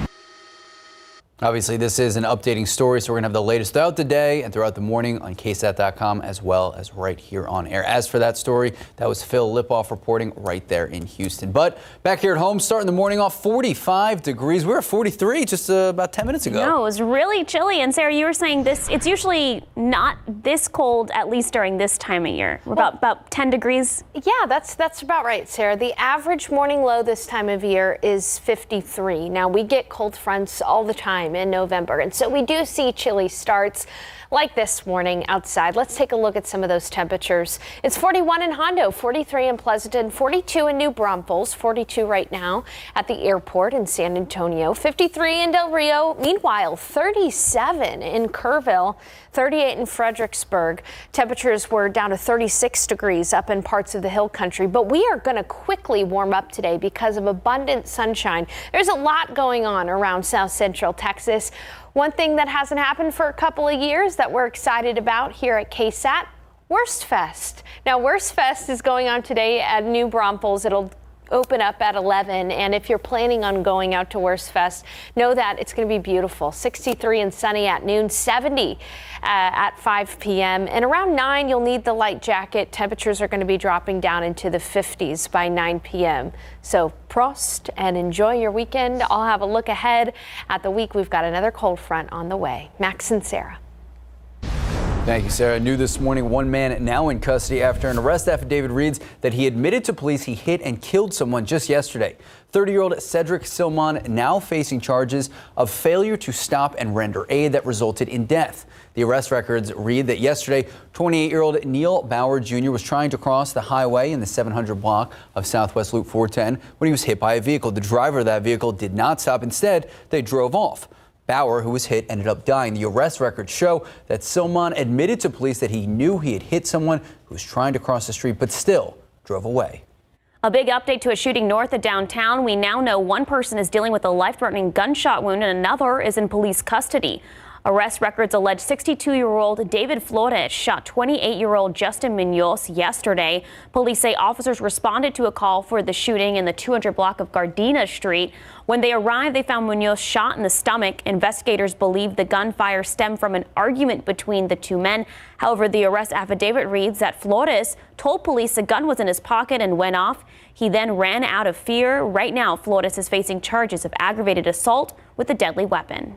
Obviously, this is an updating story, so we're going to have the latest throughout the day and throughout the morning on KSAT.com as well as right here on air. As for that story, that was Phil Lipoff reporting right there in Houston. But back here at home, starting the morning off 45 degrees. We were at 43 just about 10 minutes ago. No, it was really chilly. And Sarah, you were saying this, it's usually not this cold, at least during this time of year. We're about 10 degrees. Yeah, that's about right, Sarah. The average morning low this time of year is 53. Now, we get cold fronts all the time in November, and so we do see chilly starts like this morning outside. Let's take a look at some of those temperatures. It's 41 in Hondo, 43 in Pleasanton, 42 in New Braunfels, 42 right now at the airport in San Antonio, 53 in Del Rio. Meanwhile, 37 in Kerrville, 38 in Fredericksburg. Temperatures were down to 36 degrees up in parts of the hill country, but we are going to quickly warm up today because of abundant sunshine. There's a lot going on around South Central Texas. One thing that hasn't happened for a couple of years that we're excited about here at KSAT, Wurst Fest. Now, Wurst Fest is going on today at New Braunfels. It'll open up at 11, and if you're planning on going out to Wurst Fest, know that it's going to be beautiful. 63 and sunny at noon, 70 at 5 p.m. and around 9 you'll need the light jacket. Temperatures are going to be dropping down into the 50s by 9 p.m. So Prost and enjoy your weekend. I'll have a look ahead at the week. We've got another cold front on the way. Max and Sarah. Thank you, Sarah. New this morning, one man now in custody after an arrest affidavit reads that he admitted to police he hit and killed someone just yesterday. 30-year-old Cedric Silmon now facing charges of failure to stop and render aid that resulted in death. The arrest records read that yesterday, 28-year-old Neil Bauer Jr. was trying to cross the highway in the 700 block of Southwest Loop 410 when he was hit by a vehicle. The driver of that vehicle did not stop. Instead, they drove off. Bauer, who was hit, ended up dying. The arrest records show that Silmon admitted to police that he knew he had hit someone who was trying to cross the street, but still drove away. A big update to a shooting north of downtown. We now know one person is dealing with a life-threatening gunshot wound and another is in police custody. Arrest records allege 62-year-old David Flores shot 28-year-old Justin Munoz yesterday. Police say officers responded to a call for the shooting in the 200 block of Gardena Street. When they arrived, they found Munoz shot in the stomach. Investigators believe the gunfire stemmed from an argument between the two men. However, the arrest affidavit reads that Flores told police a gun was in his pocket and went off. He then ran out of fear. Right now, Flores is facing charges of aggravated assault with a deadly weapon.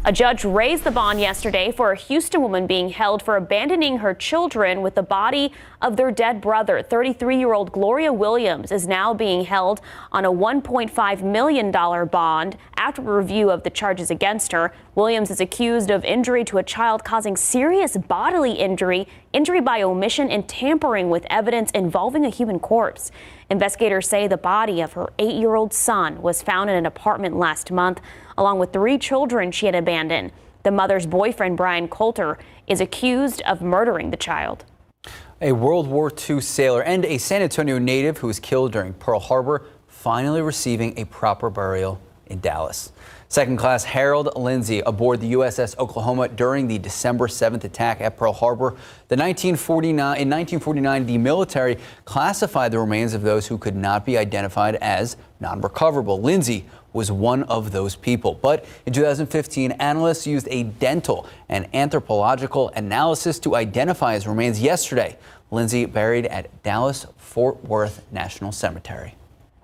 A judge raised the bond yesterday for a Houston woman being held for abandoning her children with the body of their dead brother. 33-year-old Gloria Williams is now being held on a $1.5 million bond after a review of the charges against her. Williams is accused of injury to a child causing serious bodily injury, injury by omission, and tampering with evidence involving a human corpse. Investigators say the body of her 8-year-old son was found in an apartment last month, along with 3 children she had abandoned. The mother's boyfriend, Brian Coulter, is accused of murdering the child. A World War II sailor and a San Antonio native who was killed during Pearl Harbor finally receiving a proper burial in Dallas. Second-class Harold Lindsay aboard the USS Oklahoma during the December 7th attack at Pearl Harbor. In 1949, the military classified the remains of those who could not be identified as non-recoverable. Lindsay was one of those people. But in 2015, analysts used a dental and anthropological analysis to identify his remains yesterday. Lindsay buried at Dallas Fort Worth National Cemetery.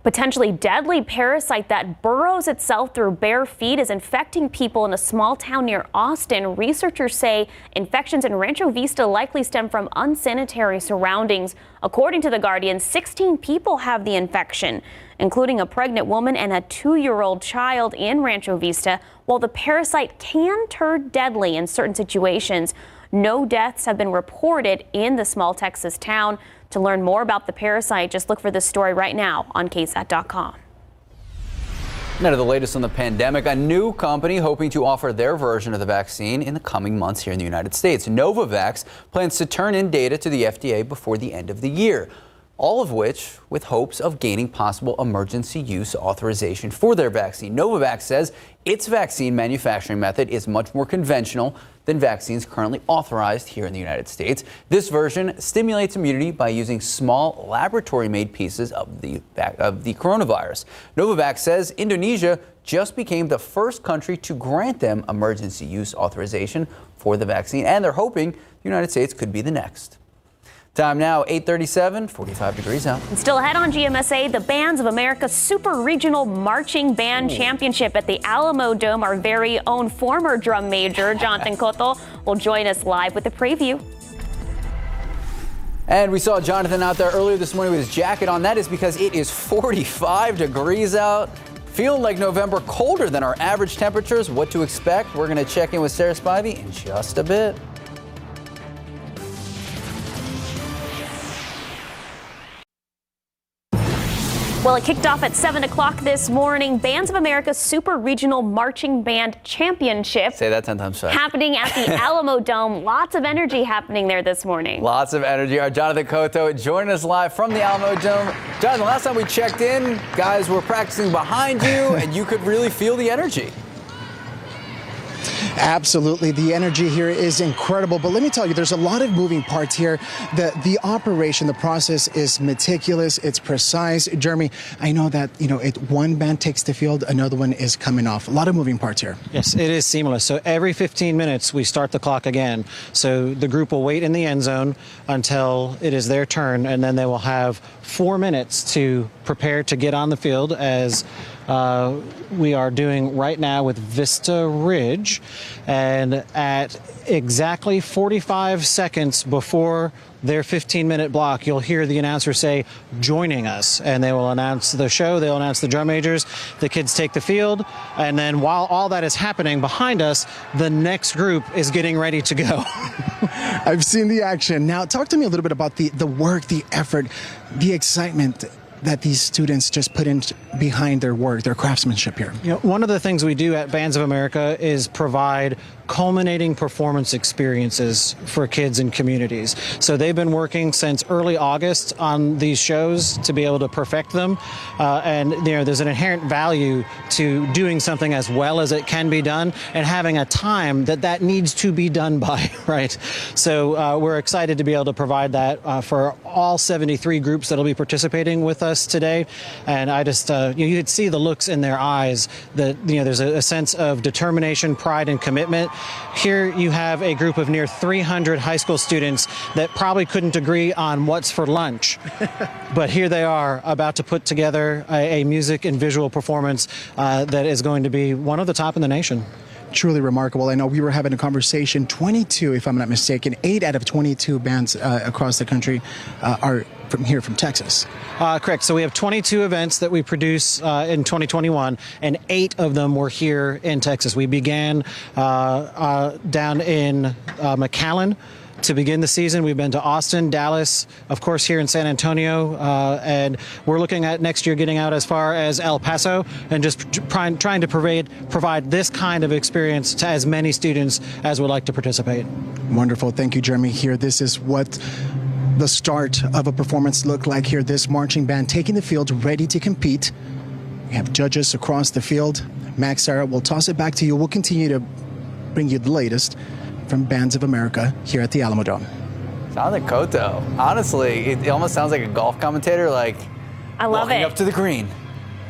Potentially deadly parasite that burrows itself through bare feet is infecting people in a small town near Austin. Researchers say infections in Rancho Vista likely stem from unsanitary surroundings. According to The Guardian, 16 people have the infection, including a pregnant woman and a 2-year-old child in Rancho Vista. While the parasite can turn deadly in certain situations, no deaths have been reported in the small Texas town. To learn more about the parasite, just look for this story right now on KSAT.com. Now to the latest on the pandemic, a new company hoping to offer their version of the vaccine in the coming months here in the United States. Novovax plans to turn in data to the FDA before the end of the year. All of which with hopes of gaining possible emergency use authorization for their vaccine. Novovax says its vaccine manufacturing method is much more conventional than vaccines currently authorized here in the United States. This version stimulates immunity by using small laboratory-made pieces of the coronavirus. Novovax says Indonesia just became the first country to grant them emergency use authorization for the vaccine, and they're hoping the United States could be the next. Time now, 8:37, 45 degrees out. And still ahead on GMSA, the Bands of America Super Regional Marching Band Championship at the Alamo Dome. Our very own former drum major, Jonathan Cotto, will join us live with a preview. And we saw Jonathan out there earlier this morning with his jacket on. That is because it is 45 degrees out. Feeling like November, colder than our average temperatures. What to expect? We're going to check in with Sarah Spivey in just a bit. Well, it kicked off at 7 o'clock this morning. Bands of America Super Regional Marching Band Championship. Say that 10 times fast. Happening at the Alamo Dome. Lots of energy happening there this morning. Lots of energy. Our Jonathan Cotto joining us live from the Alamo Dome. Jonathan, last time we checked in, guys were practicing behind you, and you could really feel the energy. Absolutely. The energy here is incredible. But let me tell you, there's a lot of moving parts here. The operation, the process is meticulous. It's precise. Jeremy, I know that, one band takes the field, another one is coming off. A lot of moving parts here. Yes, it is seamless. So every 15 minutes, we start the clock again. So the group will wait in the end zone until it is their turn, and then they will have 4 minutes to prepare to get on the field, as we are doing right now with Vista Ridge. And at exactly 45 seconds before their 15-minute block, you'll hear the announcer say, "Joining us," and they will announce the show. They'll announce the drum majors. The kids take the field, and then while all that is happening behind us, the next group is getting ready to go. I've seen the action. Now, talk to me a little bit about the work, the effort, the excitement that these students just put in behind their work, their craftsmanship here. One of the things we do at Bands of America is provide culminating performance experiences for kids and communities. So they've been working since early August on these shows to be able to perfect them. And there's an inherent value to doing something as well as it can be done and having a time that needs to be done by, right? So we're excited to be able to provide that for all 73 groups that'll be participating with us today. And I just, you could see the looks in their eyes that, there's a sense of determination, pride, and commitment. Here you have a group of near 300 high school students that probably couldn't agree on what's for lunch. But here they are about to put together a music and visual performance that is going to be one of the top in the nation. Truly remarkable. I know we were having a conversation, 22, if I'm not mistaken, 8 out of 22 bands across the country are from Texas. Correct. So we have 22 events that we produce in 2021, and 8 of them were here in Texas. We began down in McAllen to begin the season. We've been to Austin, Dallas, of course here in San Antonio, and we're looking at next year getting out as far as El Paso and just trying to provide this kind of experience to as many students as would like to participate. Wonderful. Thank you, Jeremy. Here, this is what the start of a performance looked like here. This marching band taking the field, ready to compete. We have judges across the field. Max, Sarah, we'll toss it back to you. We'll continue to bring you the latest from Bands of America here at the Alamo Dome. Sounds like Cotto. Honestly, it almost sounds like a golf commentator, like I love walking it. up to the green.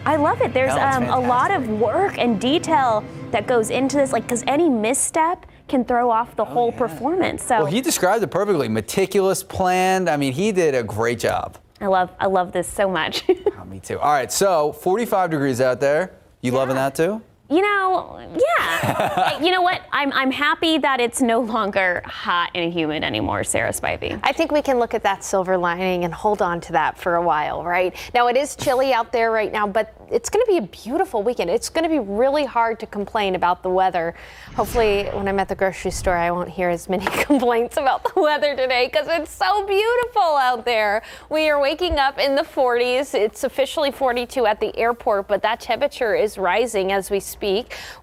I love it. There's a lot of work and detail that goes into this, because any misstep can throw off the whole performance. So Well, he described it perfectly. Meticulous, planned. I mean, he did a great job. I love this so much. Oh, me too. All right, so 45 degrees out there. You loving that too? You know, yeah. You know what? I'm happy that it's no longer hot and humid anymore, Sarah Spivey. I think we can look at that silver lining and hold on to that for a while, right? Now, it is chilly out there right now, but it's going to be a beautiful weekend. It's going to be really hard to complain about the weather. Hopefully, when I'm at the grocery store, I won't hear as many complaints about the weather today because it's so beautiful out there. We are waking up in the 40s. It's officially 42 at the airport, but that temperature is rising as we speak.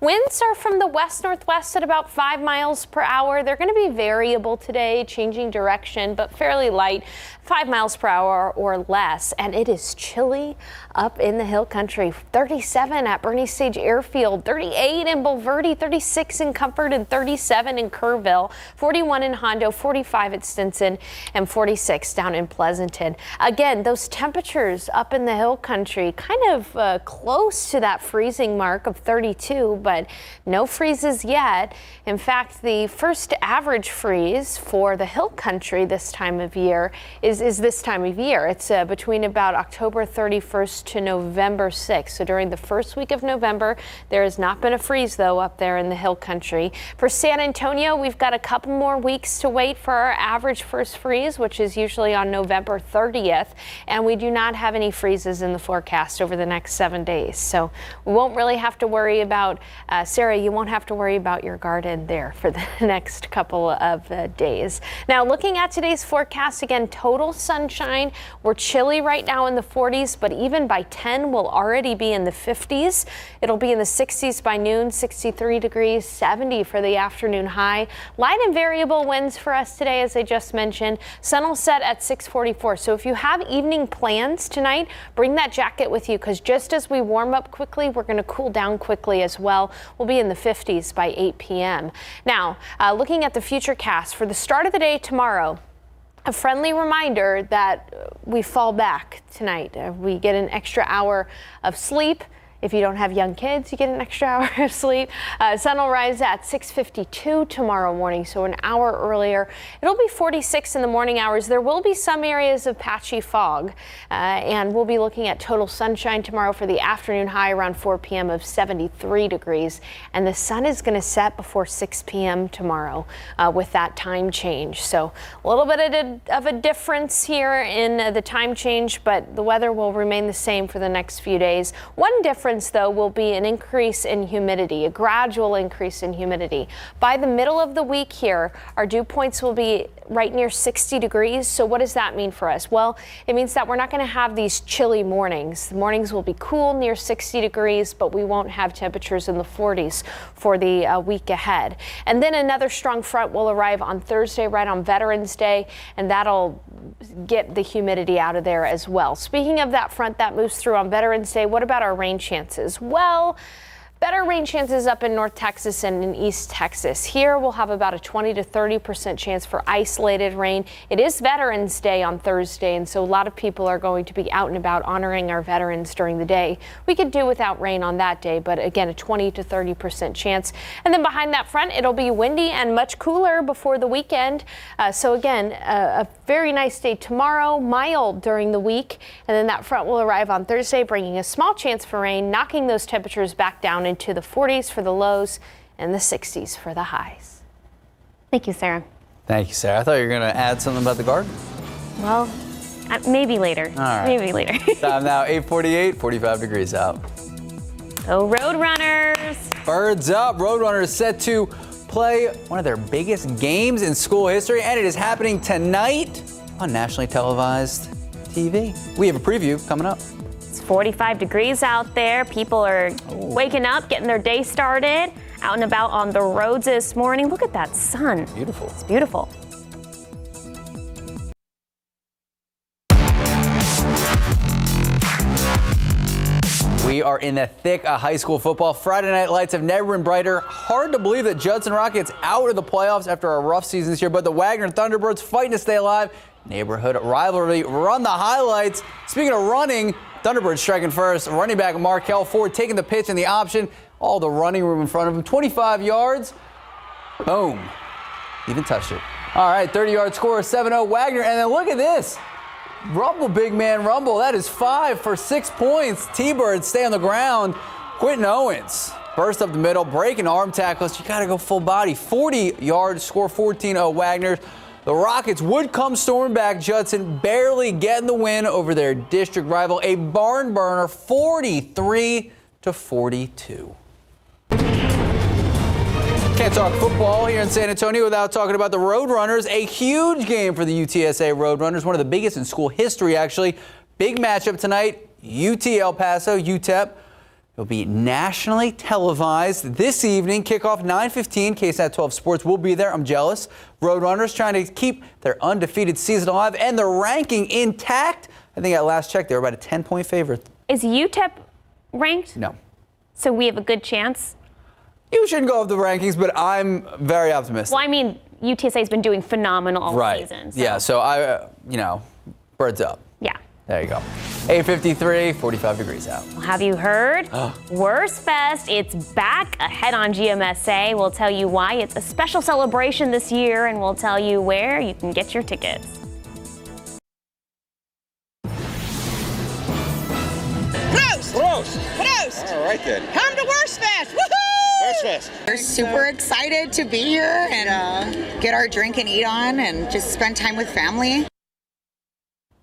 Winds are from the west-northwest at about 5 miles per hour. They're going to be variable today, changing direction, but fairly light, 5 miles per hour or less. And it is chilly up in the hill country. 37 at Bernie Stage Airfield, 38 in Bulverde, 36 in Comfort, and 37 in Kerrville, 41 in Hondo, 45 at Stinson, and 46 down in Pleasanton. Again, those temperatures up in the hill country kind of close to that freezing mark of 32, but no freezes yet. In fact, the first average freeze for the hill country this time of year is this time of year. It's between about October 31st to November 6th. So during the first week of November, there has not been a freeze, though, up there in the hill country. For San Antonio, we've got a couple more weeks to wait for our average first freeze, which is usually on November 30th. And we do not have any freezes in the forecast over the next 7 days. So we won't really have to worry about, Sarah, you won't have to worry about your garden there for the next couple of days. Now, looking at today's forecast, again, total sunshine. We're chilly right now in the 40s, but even by 10, we'll already be in the 50s. It'll be in the 60s by noon, 63 degrees, 70 for the afternoon high. Light and variable winds for us today, as I just mentioned. Sun will set at 6:44. So if you have evening plans tonight, bring that jacket with you, because just as we warm up quickly, we're going to cool down quickly as well. We'll be in the 50s by 8 p.m. Now, looking at the futurecast for the start of the day tomorrow, a friendly reminder that we fall back tonight. We get an extra hour of sleep. If you don't have young kids, you get an extra hour of sleep. Sun will rise at 6:52 tomorrow morning, so an hour earlier. It'll be 46 in the morning hours. There will be some areas of patchy fog, and we'll be looking at total sunshine tomorrow for the afternoon high around 4 p.m. of 73 degrees. And the sun is going to set before 6 p.m. tomorrow with that time change. So a little bit of a difference here in the time change, but the weather will remain the same for the next few days. One difference, though, will be an increase in humidity, a gradual increase in humidity. By the middle of the week here, our dew points will be right near 60 degrees. So what does that mean for us? Well, it means that we're not going to have these chilly mornings. The mornings will be cool near 60 degrees, but we won't have temperatures in the 40s for the week ahead. And then another strong front will arrive on Thursday, right on Veterans Day, and that'll get the humidity out of there as well. Speaking of that front that moves through on Veterans Day, what about our rain chances? Well, better rain chances up in North Texas and in East Texas. Here we'll have about a 20 to 30% chance for isolated rain. It is Veterans Day on Thursday, and so a lot of people are going to be out and about honoring our veterans during the day. We could do without rain on that day, but again, a 20 to 30% chance. And then behind that front, it'll be windy and much cooler before the weekend. So again, a very nice day tomorrow, mild during the week, and then that front will arrive on Thursday, bringing a small chance for rain, knocking those temperatures back down into the 40s for the lows and the 60s for the highs. Thank you, Sarah. Thank you, Sarah. I thought you were going to add something about the garden. Well, maybe later. All right. Maybe later. Time now, 8:48, 45 degrees out. Go Roadrunners. Birds up. Roadrunners set to play one of their biggest games in school history, and it is happening tonight on nationally televised TV. We have a preview coming up. 45 degrees out there. People are waking up, getting their day started, out and about on the roads this morning. Look at that sun. Beautiful. It's beautiful. We are in the thick of high school football. Friday night lights have never been brighter. Hard to believe that Judson Rockets out of the playoffs after a rough season this year, but the Wagner Thunderbirds fighting to stay alive. Neighborhood rivalry. Run the highlights. Speaking of running, Thunderbirds striking first. Running back Markel Ford taking the pitch and the option. All the running room in front of him. 25 yards. Boom. Even touched it. All right, 30-yard score, 7-0 Wagner. And then look at this. Rumble, big man, rumble. That is 5 for 6 points. T-Birds stay on the ground. Quentin Owens burst up the middle, breaking arm tackles. You got to go full body. 40 yards, score 14-0 Wagner. The Rockets would come storming back. Judson barely getting the win over their district rival. A barn burner, 43-42. Can't talk football here in San Antonio without talking about the Roadrunners. A huge game for the UTSA Roadrunners, one of the biggest in school history, actually. Big matchup tonight, UT El Paso, UTEP. It'll be nationally televised this evening. Kickoff 9:15. KSAT 12 Sports will be there. I'm jealous. Roadrunners trying to keep their undefeated season alive and their ranking intact. I think at last check, they were about a 10-point favorite. Is UTEP ranked? No. So we have a good chance? You shouldn't go off the rankings, but I'm very optimistic. Well, I mean, UTSA has been doing phenomenal all season. So. Yeah, so I, birds up. Yeah. There you go. 8:53, 45 degrees out. Well, have you heard? Worst Fest, it's back ahead on GMSA. We'll tell you why. It's a special celebration this year, and we'll tell you where you can get your tickets. Close. All right then. Come to Worst Fest. Woohoo! Worst Fest. We're super excited to be here and get our drink and eat on and just spend time with family.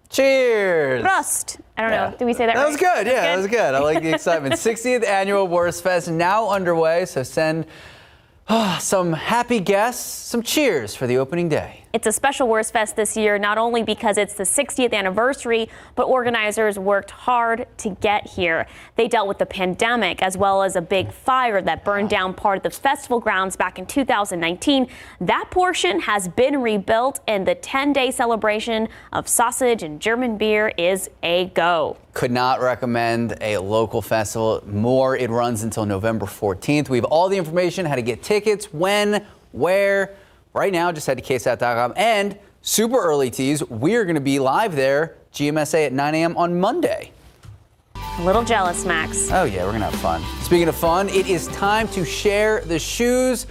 Cheers. Prost. I don't know. Did we say that right? That was good. Yeah, that was good. I like the excitement. 60th annual Worst Fest now underway. So send some happy guests, some cheers for the opening day. It's a special Worst Fest this year, not only because it's the 60th anniversary, but organizers worked hard to get here. They dealt with the pandemic as well as a big fire that burned down part of the festival grounds back in 2019. That portion has been rebuilt, and the 10-day celebration of sausage and German beer is a go. Could not recommend a local festival more. It runs until November 14th. We have all the information, how to get tickets, when, where. Right now, just head to KSAT.com and super early tease. We're going to be live there, GMSA at 9 a.m. on Monday. A little jealous, Max. Oh, yeah, we're going to have fun. Speaking of fun, it is time to share the shoes.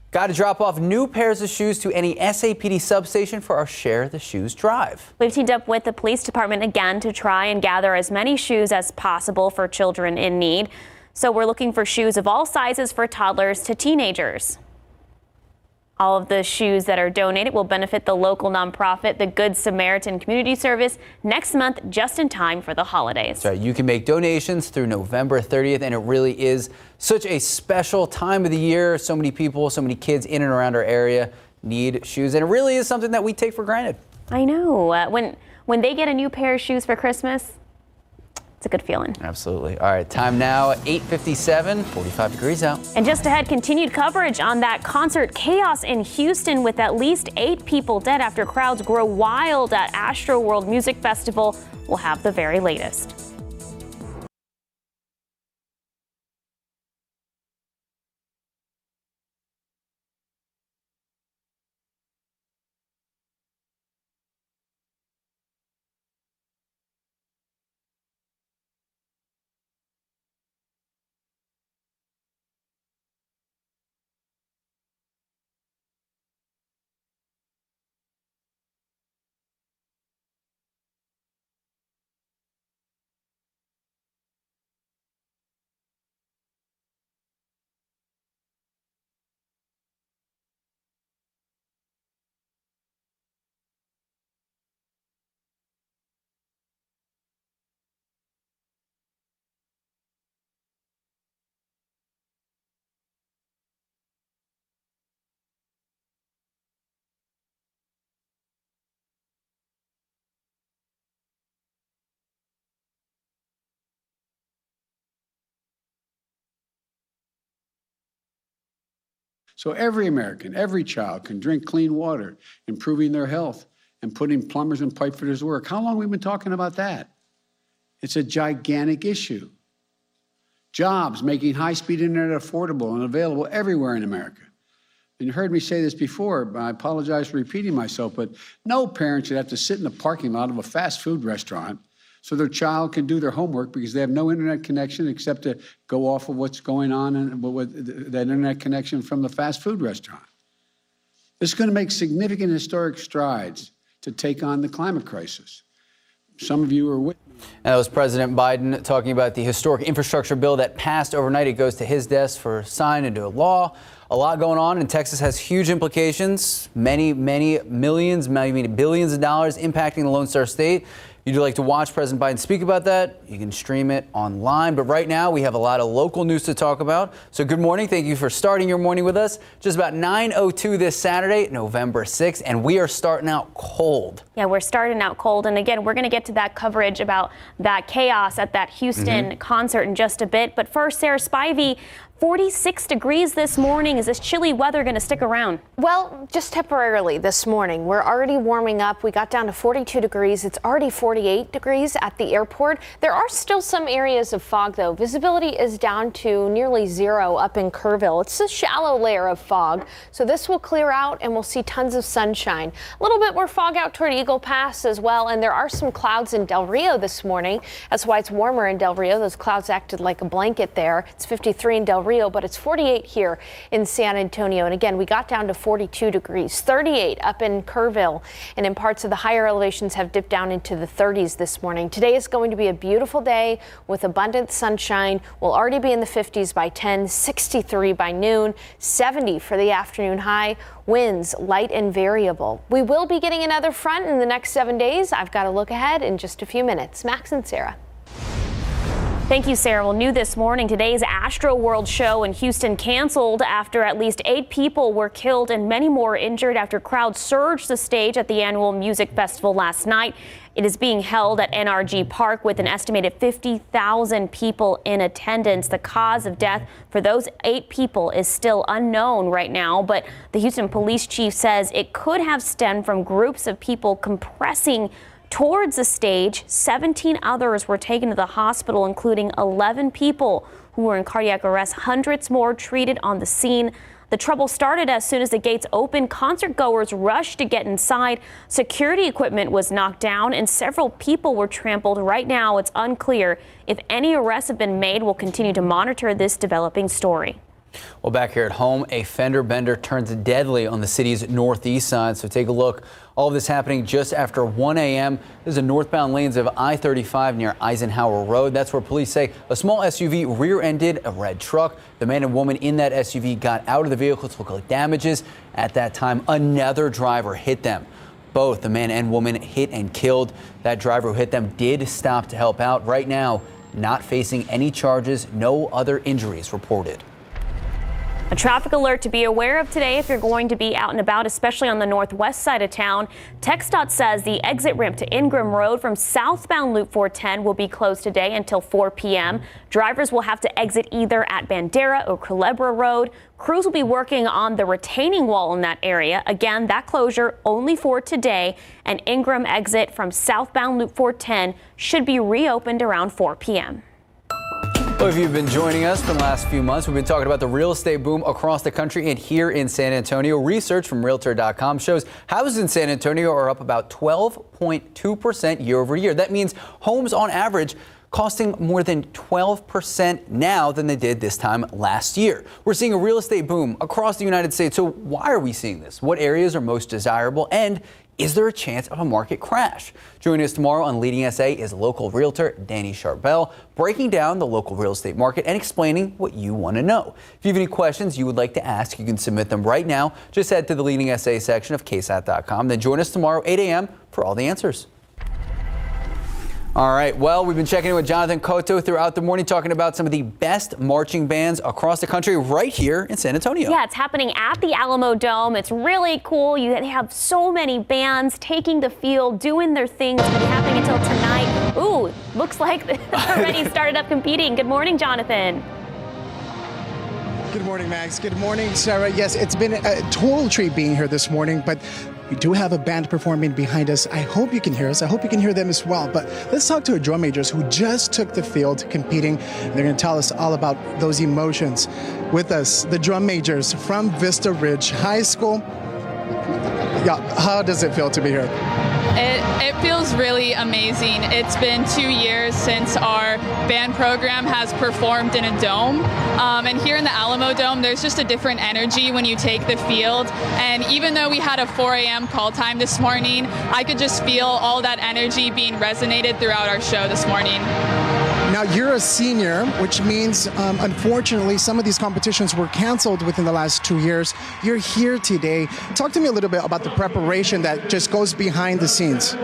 Got to drop off new pairs of shoes to any SAPD substation for our Share the Shoes drive. We've teamed up with the police department again to try and gather as many shoes as possible for children in need. So we're looking for shoes of all sizes for toddlers to teenagers. All of the shoes that are donated will benefit the local nonprofit, the Good Samaritan Community Service, next month, just in time for the holidays. That's right. You can make donations through November 30th, and it really is such a special time of the year. So many people, so many kids in and around our area need shoes, and it really is something that we take for granted. I know. When they get a new pair of shoes for Christmas, it's a good feeling. Absolutely. All right, time now, 8:57, 45 degrees out. And just ahead, continued coverage on that concert chaos in Houston with at least 8 people dead after crowds grow wild at Astro World Music Festival. We'll have the very latest. So every American, every child can drink clean water, improving their health and putting plumbers and pipe fitters to work. How long have we been talking about that? It's a gigantic issue. Jobs, making high-speed internet affordable and available everywhere in America. And you heard me say this before, but I apologize for repeating myself, but no parent should have to sit in the parking lot of a fast food restaurant so their child can do their homework because they have no internet connection except to go off of what's going on and with that internet connection from the fast food restaurant. This is going to make significant historic strides to take on the climate crisis. Some of you are with me. And that was President Biden talking about the historic infrastructure bill that passed overnight. It goes to his desk for sign into law. A lot going on, and Texas has huge implications. Many millions, maybe billions of dollars impacting the Lone Star State. If you'd like to watch President Biden speak about that, you can stream it online. But right now, we have a lot of local news to talk about. So good morning. Thank you for starting your morning with us. Just about 9:02 this Saturday, November 6th, and we are starting out cold. Yeah, we're starting out cold. And again, we're going to get to that coverage about that chaos at that Houston concert in just a bit. But first, Sarah, Spivey, 46 degrees this morning. Is this chilly weather going to stick around? Well, just temporarily this morning. We're already warming up. We got down to 42 degrees. It's already 48 degrees at the airport. There are still some areas of fog, though. Visibility is down to nearly zero up in Kerrville. It's a shallow layer of fog, so this will clear out and we'll see tons of sunshine. A little bit more fog out toward Eagle Pass as well, and there are some clouds in Del Rio this morning. That's why it's warmer in Del Rio. Those clouds acted like a blanket there. It's 53 in Del Rio, but it's 48 here in San Antonio. And again, we got down to 42 degrees, 38 up in Kerrville, and in parts of the higher elevations have dipped down into the 30s this morning. Today is going to be a beautiful day with abundant sunshine. We'll already be in the 50s by 10, 63 by noon, 70 for the afternoon high. Winds light and variable. We will be getting another front in the next 7 days. I've got a look ahead in just a few minutes. Max and Sarah. Thank you, Sarah. Well, new this morning, today's Astro World show in Houston canceled after at least 8 people were killed and many more injured after crowds surged the stage at the annual music festival last night. It is being held at NRG Park with an estimated 50,000 people in attendance. The cause of death for those 8 people is still unknown right now, but the Houston police chief says it could have stemmed from groups of people compressing towards the stage. 17 others were taken to the hospital, including 11 people who were in cardiac arrest, hundreds more treated on the scene. The trouble started as soon as the gates opened. Concert goers rushed to get inside. Security equipment was knocked down and several people were trampled. Right now, it's unclear if any arrests have been made. We'll continue to monitor this developing story. Well, back here at home, a fender bender turns deadly on the city's northeast side. So take a look. All of this happening just after 1 a.m. This is the northbound lanes of I-35 near Eisenhower Road. That's where police say a small SUV rear-ended a red truck. The man and woman in that SUV got out of the vehicle to look like damages. At that time, another driver hit them. Both the man and woman hit and killed. That driver who hit them did stop to help out. Right now, not facing any charges, no other injuries reported. A traffic alert to be aware of today if you're going to be out and about, especially on the northwest side of town. TxDOT says the exit ramp to Ingram Road from southbound Loop 410 will be closed today until 4 p.m. Drivers will have to exit either at Bandera or Culebra Road. Crews will be working on the retaining wall in that area. Again, that closure only for today. And Ingram exit from southbound Loop 410 should be reopened around 4 p.m. Well, if you've been joining us for the last few months, we've been talking about the real estate boom across the country and here in San Antonio. Research from Realtor.com shows houses in San Antonio are up about 12.2% year over year. That means homes on average costing more than 12% now than they did this time last year. We're seeing a real estate boom across the United States. So why are we seeing this? What areas are most desirable? And is there a chance of a market crash? Joining us tomorrow on Leading SA is local realtor Danny Charbel, breaking down the local real estate market and explaining what you want to know. If you have any questions you would like to ask, you can submit them right now. Just head to the Leading SA section of KSAT.com. Then join us tomorrow, 8 a.m. for all the answers. All right, well, we've been checking in with Jonathan Cotto throughout the morning, talking about some of the best marching bands across the country right here in San Antonio. Yeah, it's happening at the Alamo Dome. It's really cool. You have so many bands taking the field, doing their thing. It's been happening until tonight. Ooh, looks like they're already started up competing. Good morning, Jonathan. Good morning, Max. Good morning, Sarah. Yes, it's been a total treat being here this morning, but we do have a band performing behind us. I hope you can hear us. I hope you can hear them as well. But let's talk to our drum majors who just took the field competing. They're going to tell us all about those emotions. With us, the drum majors from Vista Ridge High School. Yeah, how does it feel to be here? It feels really amazing. It's been 2 years since our band program has performed in a dome. And here in the Alamo Dome, there's just a different energy when you take the field. And even though we had a 4 a.m. call time this morning, I could just feel all that energy being resonated throughout our show this morning. Now, you're a senior, which means, unfortunately, some of these competitions were canceled within the last 2 years. You're here today. Talk to me a little bit about the preparation that just goes behind the scenes.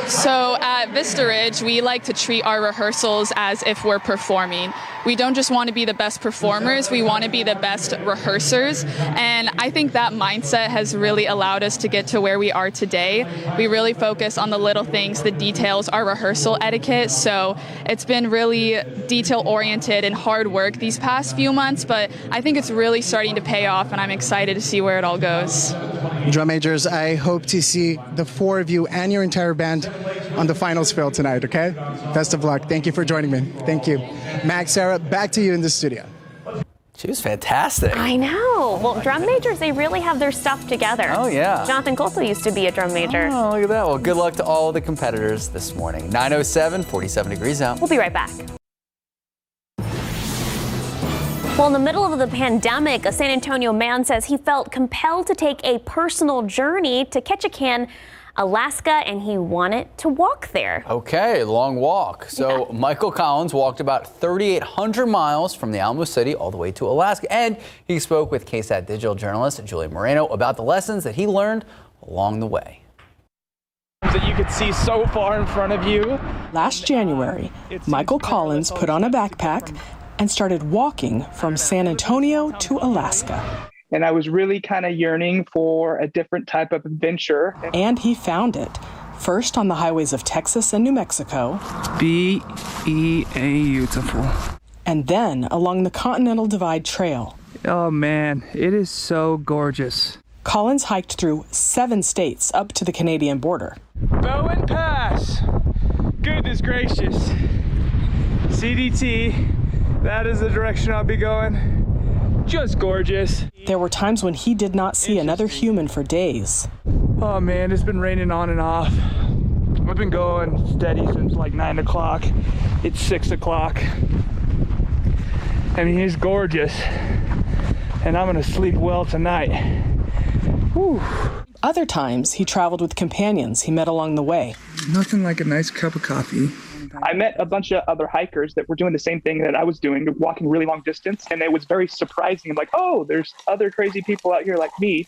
So at Vista Ridge, we like to treat our rehearsals as if we're performing. We don't just want to be the best performers, we want to be the best rehearsers. And I think that mindset has really allowed us to get to where we are today. We really focus on the little things, the details, our rehearsal etiquette. So it's been really detail-oriented and hard work these past few months, but I think it's really starting to pay off, and I'm excited to see where it all goes. Drum majors, I hope to see the four of you and your entire band on the finals field tonight, okay? Best of luck. Thank you for joining me. Thank you. Max, Sarah, back to you in the studio. She was fantastic. I know. Well, drum majors, they really have their stuff together. Oh, yeah. Jonathan Colso used to be a drum major. Oh, look at that. Well, good luck to all the competitors this morning. 9:07, 47 degrees out. We'll be right back. Well, in the middle of the pandemic, a San Antonio man says he felt compelled to take a personal journey to Ketchikan, Alaska, and he wanted to walk there. Okay, long walk. So Michael Collins walked about 3,800 miles from the Alamo City all the way to Alaska, and he spoke with KSAT digital journalist Julie Moreno about the lessons that he learned along the way. That you could see so far in front of you. Last January, Michael Collins put on a backpack and started walking from San Antonio to Alaska. And I was really kind of yearning for a different type of adventure. And he found it. First on the highways of Texas and New Mexico. Beautiful. And then along the Continental Divide Trail. Oh man, it is so gorgeous. Collins hiked through 7 states up to the Canadian border. Bowen Pass. Goodness gracious. CDT, that is the direction I'll be going. Just gorgeous. There were times when he did not see another human for days. Oh man, it's been raining on and off. I've been going steady since like 9 o'clock. It's 6 o'clock. I mean, it's gorgeous. And I'm gonna sleep well tonight. Whew. Other times, he traveled with companions he met along the way. Nothing like a nice cup of coffee. I met a bunch of other hikers that were doing the same thing that I was doing, walking really long distance, and it was very surprising. I'm like, oh, there's other crazy people out here like me.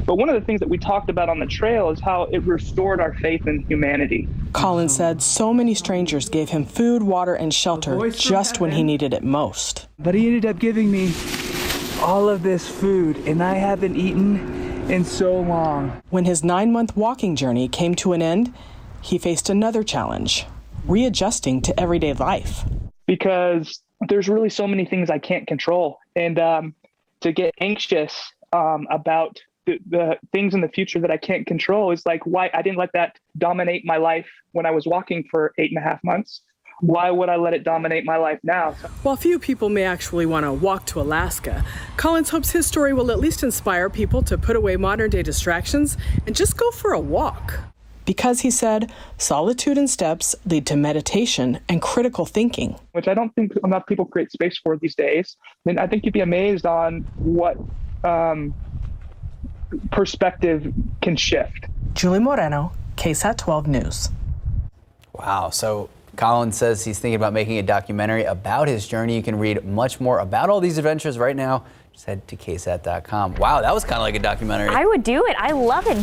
But one of the things that we talked about on the trail is how it restored our faith in humanity. Collins said so many strangers gave him food, water, and shelter just when he needed it most. But he ended up giving me all of this food, and I haven't eaten in so long. When his 9-month walking journey came to an end, he faced another challenge. Readjusting to everyday life. Because there's really so many things I can't control. And to get anxious about the things in the future that I can't control is like, why I didn't let that dominate my life when I was walking for 8.5 months. Why would I let it dominate my life now? While few people may actually want to walk to Alaska, Collins hopes his story will at least inspire people to put away modern day distractions and just go for a walk. Because, he said, solitude and steps lead to meditation and critical thinking. Which I don't think enough people create space for these days. And I think you'd be amazed on what perspective can shift. Julie Moreno, KSAT 12 News. Wow. So Collins says he's thinking about making a documentary about his journey. You can read much more about all these adventures right now. Just head to KSAT.com. Wow, that was kind of like a documentary. I would do it. I love it.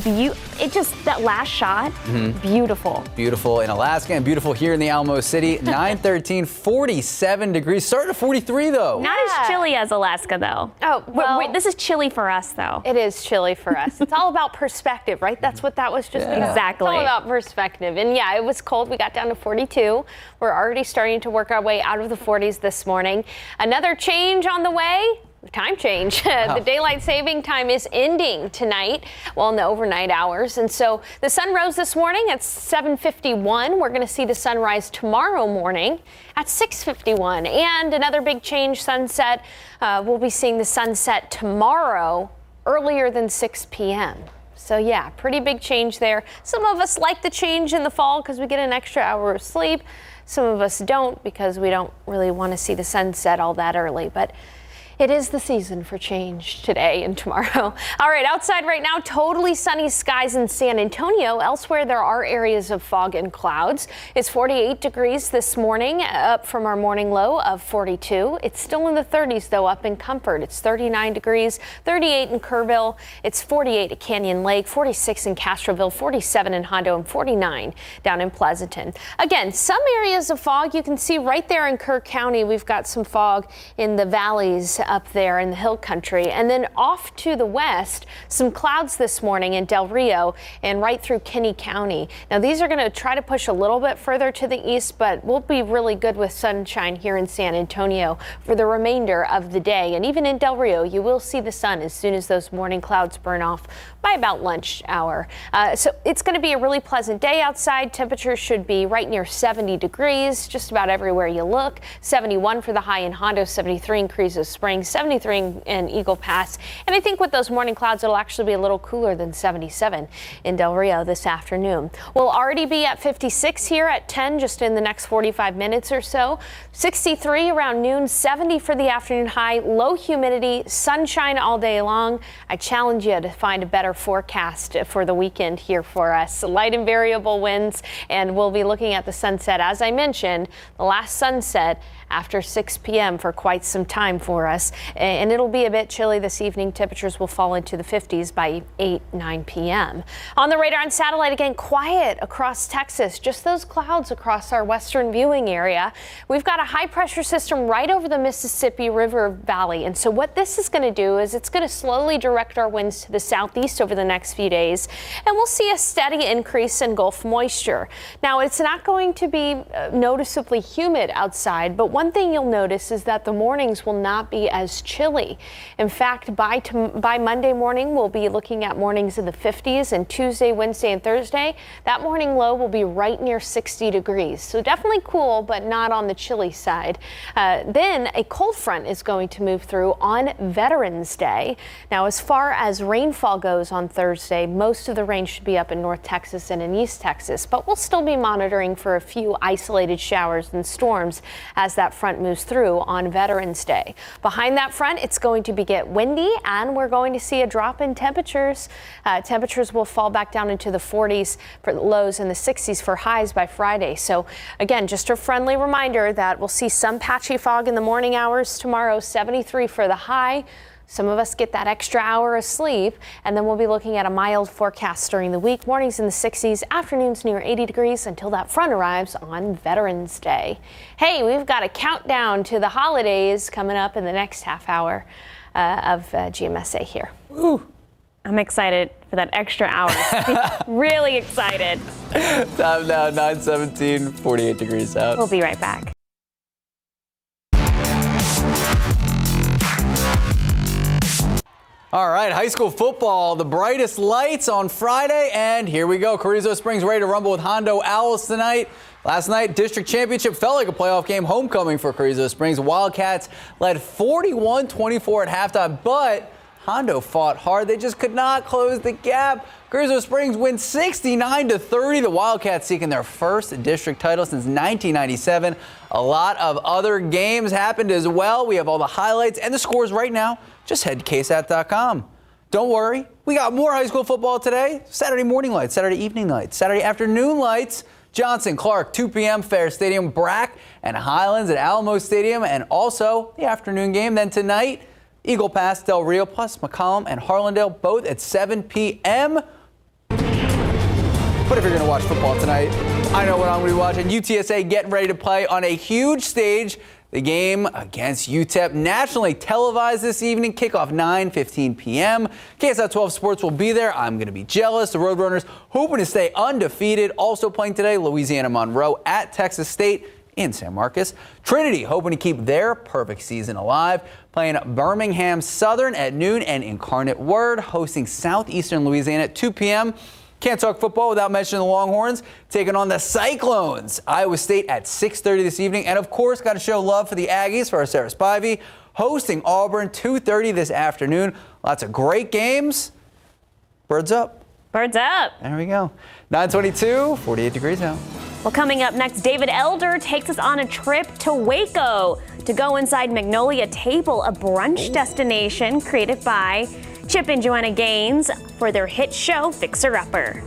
It just, that last shot, beautiful. Beautiful in Alaska and beautiful here in the Alamo City. 9:13, 47 degrees. Starting at 43 though. Not as chilly as Alaska though. Oh, well. Wait, this is chilly for us though. It is chilly for us. It's all about perspective, right? That's what that was just about. Exactly. It's all about perspective. And yeah, it was cold. We got down to 42. We're already starting to work our way out of the 40s this morning. Another change on the way. Time change. The daylight saving time is ending tonight, well, in the overnight hours. And so the sun rose this morning at 7:51. We're going to see the sunrise tomorrow morning at 6:51. And another big change, sunset. We'll be seeing the sunset tomorrow earlier than 6 p.m. So yeah, pretty big change there. Some of us like the change in the fall because we get an extra hour of sleep. Some of us don't because we don't really want to see the sun set all that early. But it is the season for change today and tomorrow. All right, outside right now, totally sunny skies in San Antonio. Elsewhere, there are areas of fog and clouds. It's 48 degrees this morning, up from our morning low of 42. It's still in the 30s, though, up in Comfort. It's 39 degrees, 38 in Kerrville. It's 48 at Canyon Lake, 46 in Castroville, 47 in Hondo, and 49 down in Pleasanton. Again, some areas of fog you can see right there in Kerr County. We've got some fog in the valleys up there in the hill country, and then off to the west, some clouds this morning in Del Rio and right through Kinney County. Now these are going to try to push a little bit further to the east, but we'll be really good with sunshine here in San Antonio for the remainder of the day. And even in Del Rio, you will see the sun as soon as those morning clouds burn off by about lunch hour. So it's going to be a really pleasant day outside. Temperatures should be right near 70 degrees just about everywhere you look. 71 for the high in Hondo, 73 in Carrizo Springs, 73 in Eagle Pass. And I think with those morning clouds, it'll actually be a little cooler than 77 in Del Rio this afternoon. We'll already be at 56 here at 10 just in the next 45 minutes or so. 63 around noon, 70 for the afternoon high, low humidity, sunshine all day long. I challenge you to find a better forecast for the weekend here for us. Light and variable winds, and we'll be looking at the sunset, as I mentioned, the last sunset after 6 p.m. for quite some time for us. And it'll be a bit chilly this evening. Temperatures will fall into the 50s by 9 p.m. On the radar and satellite, again, quiet across Texas. Just those clouds across our western viewing area. We've got a high pressure system right over the Mississippi River Valley. And so what this is going to do is it's going to slowly direct our winds to the southeast over the next few days. And we'll see a steady increase in Gulf moisture. Now, it's not going to be noticeably humid outside, but one thing you'll notice is that the mornings will not be as chilly. In fact, by Monday morning, we'll be looking at mornings in the 50s, and Tuesday, Wednesday, and Thursday, that morning low will be right near 60 degrees. So definitely cool, but not on the chilly side. Then a cold front is going to move through on Veterans Day. Now, as far as rainfall goes on Thursday, most of the rain should be up in North Texas and in East Texas, but we'll still be monitoring for a few isolated showers and storms as that front moves through on Veterans Day. Behind that front, it's going to get windy, and we're going to see a drop in temperatures. Temperatures will fall back down into the 40s for lows and the 60s for highs by Friday. So again, just a friendly reminder that we'll see some patchy fog in the morning hours tomorrow, 73 for the high. Some of us get that extra hour of sleep, and then we'll be looking at a mild forecast during the week. Mornings in the 60s, afternoons near 80 degrees until that front arrives on Veterans Day. Hey, we've got a countdown to the holidays coming up in the next half hour of GMSA here. Ooh. I'm excited for that extra hour. Really excited. Time now, 9:17, 48 degrees out. We'll be right back. All right, high school football, the brightest lights on Friday, and here we go. Carrizo Springs ready to rumble with Hondo Owls tonight. Last night, district championship felt like a playoff game. Homecoming for Carrizo Springs. Wildcats led 41-24 at halftime, but Hondo fought hard. They just could not close the gap. Carrizo Springs wins 69-30. The Wildcats seeking their first district title since 1997. A lot of other games happened as well. We have all the highlights and the scores right now. Just head to KSAT.com. Don't worry, we got more high school football today. Saturday morning lights, Saturday evening lights, Saturday afternoon lights. Johnson, Clark, 2 p.m. Fair Stadium, Brack and Highlands at Alamo Stadium, and also the afternoon game. Then tonight, Eagle Pass, Del Rio, plus McCollum and Harlandale, both at 7 p.m. But if you're going to watch football tonight, I know what I'm going to be watching. UTSA getting ready to play on a huge stage. The game against UTEP, nationally televised this evening, kickoff 9:15 p.m. KSAT 12 Sports will be there. I'm going to be jealous. The Roadrunners hoping to stay undefeated. Also playing today, Louisiana Monroe at Texas State in San Marcos. Trinity hoping to keep their perfect season alive, playing Birmingham Southern at noon, and Incarnate Word hosting Southeastern Louisiana at 2 p.m. Can't talk football without mentioning the Longhorns taking on the Cyclones. Iowa State at 6:30 this evening. And, of course, got to show love for the Aggies for our Sarah Spivey, hosting Auburn 2:30 this afternoon. Lots of great games. Birds up. Birds up. There we go. 922, 48 degrees out. Well, coming up next, David Elder takes us on a trip to Waco to go inside Magnolia Table, a brunch destination created by Chip and Joanna Gaines for their hit show Fixer Upper.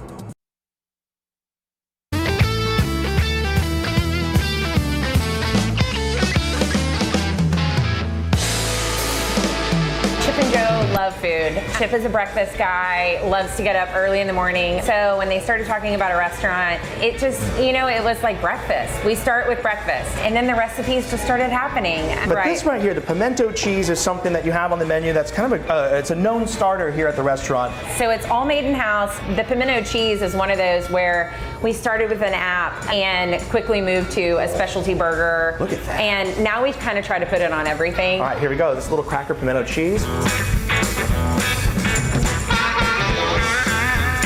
Chip and Joe love food. Chip is a breakfast guy, loves to get up early in the morning. So when they started talking about a restaurant, it just, it was like breakfast. We start with breakfast, and then the recipes just started happening. But this right here, the pimento cheese, is something that you have on the menu that's kind of it's a known starter here at the restaurant. So it's all made in-house. The pimento cheese is one of those where we started with an app and quickly moved to a specialty burger. Look at that. And now we kind of try to put it on everything. All right, here we go. This little cracker pimento cheese.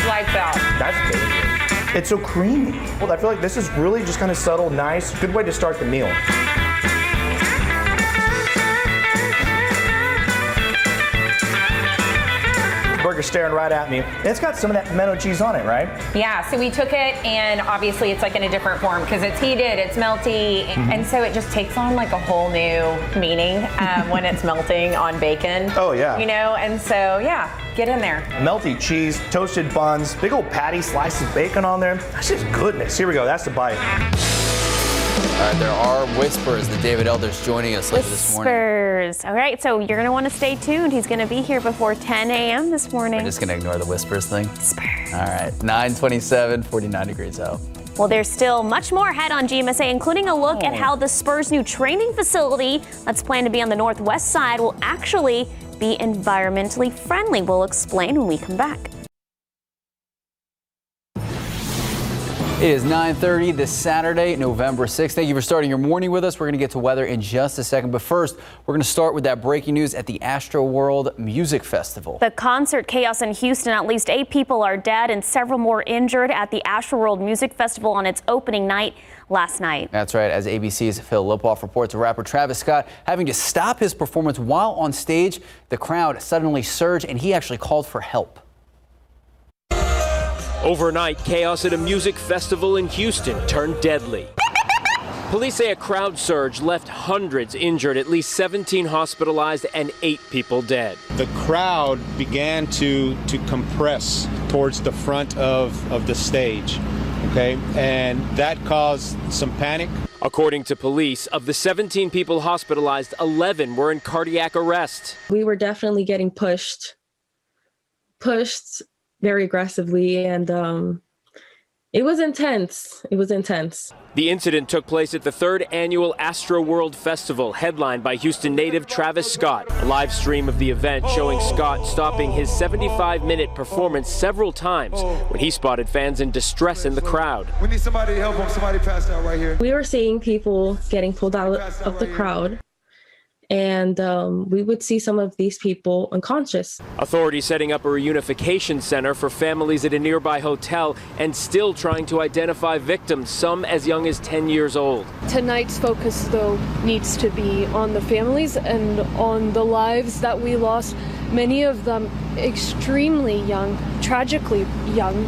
Lights out. That's good. It's so creamy. Well, I feel like this is really just kind of subtle, nice, good way to start the meal. Burger staring right at me. And it's got some of that pimento cheese on it, right? Yeah, so we took it, and obviously it's like in a different form because it's heated, it's melty, and so it just takes on like a whole new meaning when it's melting on bacon. Oh, yeah. And so, yeah, get in there. Melty cheese, toasted buns, big old patty, slices of bacon on there. That's just goodness. Here we go. That's the bite. All right, there are whispers that David Elder's joining us later this morning. Whispers. All right, so you're going to want to stay tuned. He's going to be here before 10 a.m. this morning. We're just going to ignore the whispers thing. Whispers. All right, 927, 49 degrees out. Well, there's still much more ahead on GMSA, including a look at how the Spurs' new training facility that's planned to be on the northwest side will actually be environmentally friendly. We'll explain when we come back. It is 9:30 this Saturday, November 6th. Thank you for starting your morning with us. We're going to get to weather in just a second. But first, we're going to start with that breaking news at the Astroworld Music Festival. The concert chaos in Houston. At least 8 people are dead and several more injured at the Astroworld Music Festival on its opening night last night. That's right. As ABC's Phil Lipoff reports, rapper Travis Scott having to stop his performance while on stage. The crowd suddenly surged and he actually called for help. Overnight, chaos at a music festival in Houston turned deadly. Police say a crowd surge left hundreds injured, at least 17 hospitalized and 8 people dead. The crowd began to compress towards the front of the stage, okay? And that caused some panic. According to police, of the 17 people hospitalized, 11 were in cardiac arrest. We were definitely getting pushed very aggressively, and it was intense. The incident took place at the 3rd annual Astroworld Festival, headlined by Houston native Travis Scott. A live stream of the event showing Scott stopping his 75-minute performance several times when he spotted fans in distress in the crowd. We need somebody to help him. Somebody passed out right here. We were seeing people getting pulled out of the crowd, and we would see some of these people unconscious. Authorities setting up a reunification center for families at a nearby hotel and still trying to identify victims, some as young as 10 years old. Tonight's focus, though, needs to be on the families and on the lives that we lost, many of them extremely young, tragically young.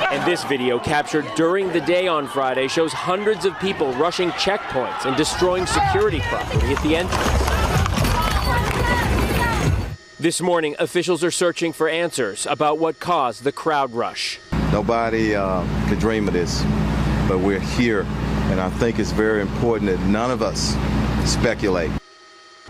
And this video, captured during the day on Friday, shows hundreds of people rushing checkpoints and destroying security property at the entrance. This morning, officials are searching for answers about what caused the crowd rush. Nobody could dream of this, but we're here, and I think it's very important that none of us speculate.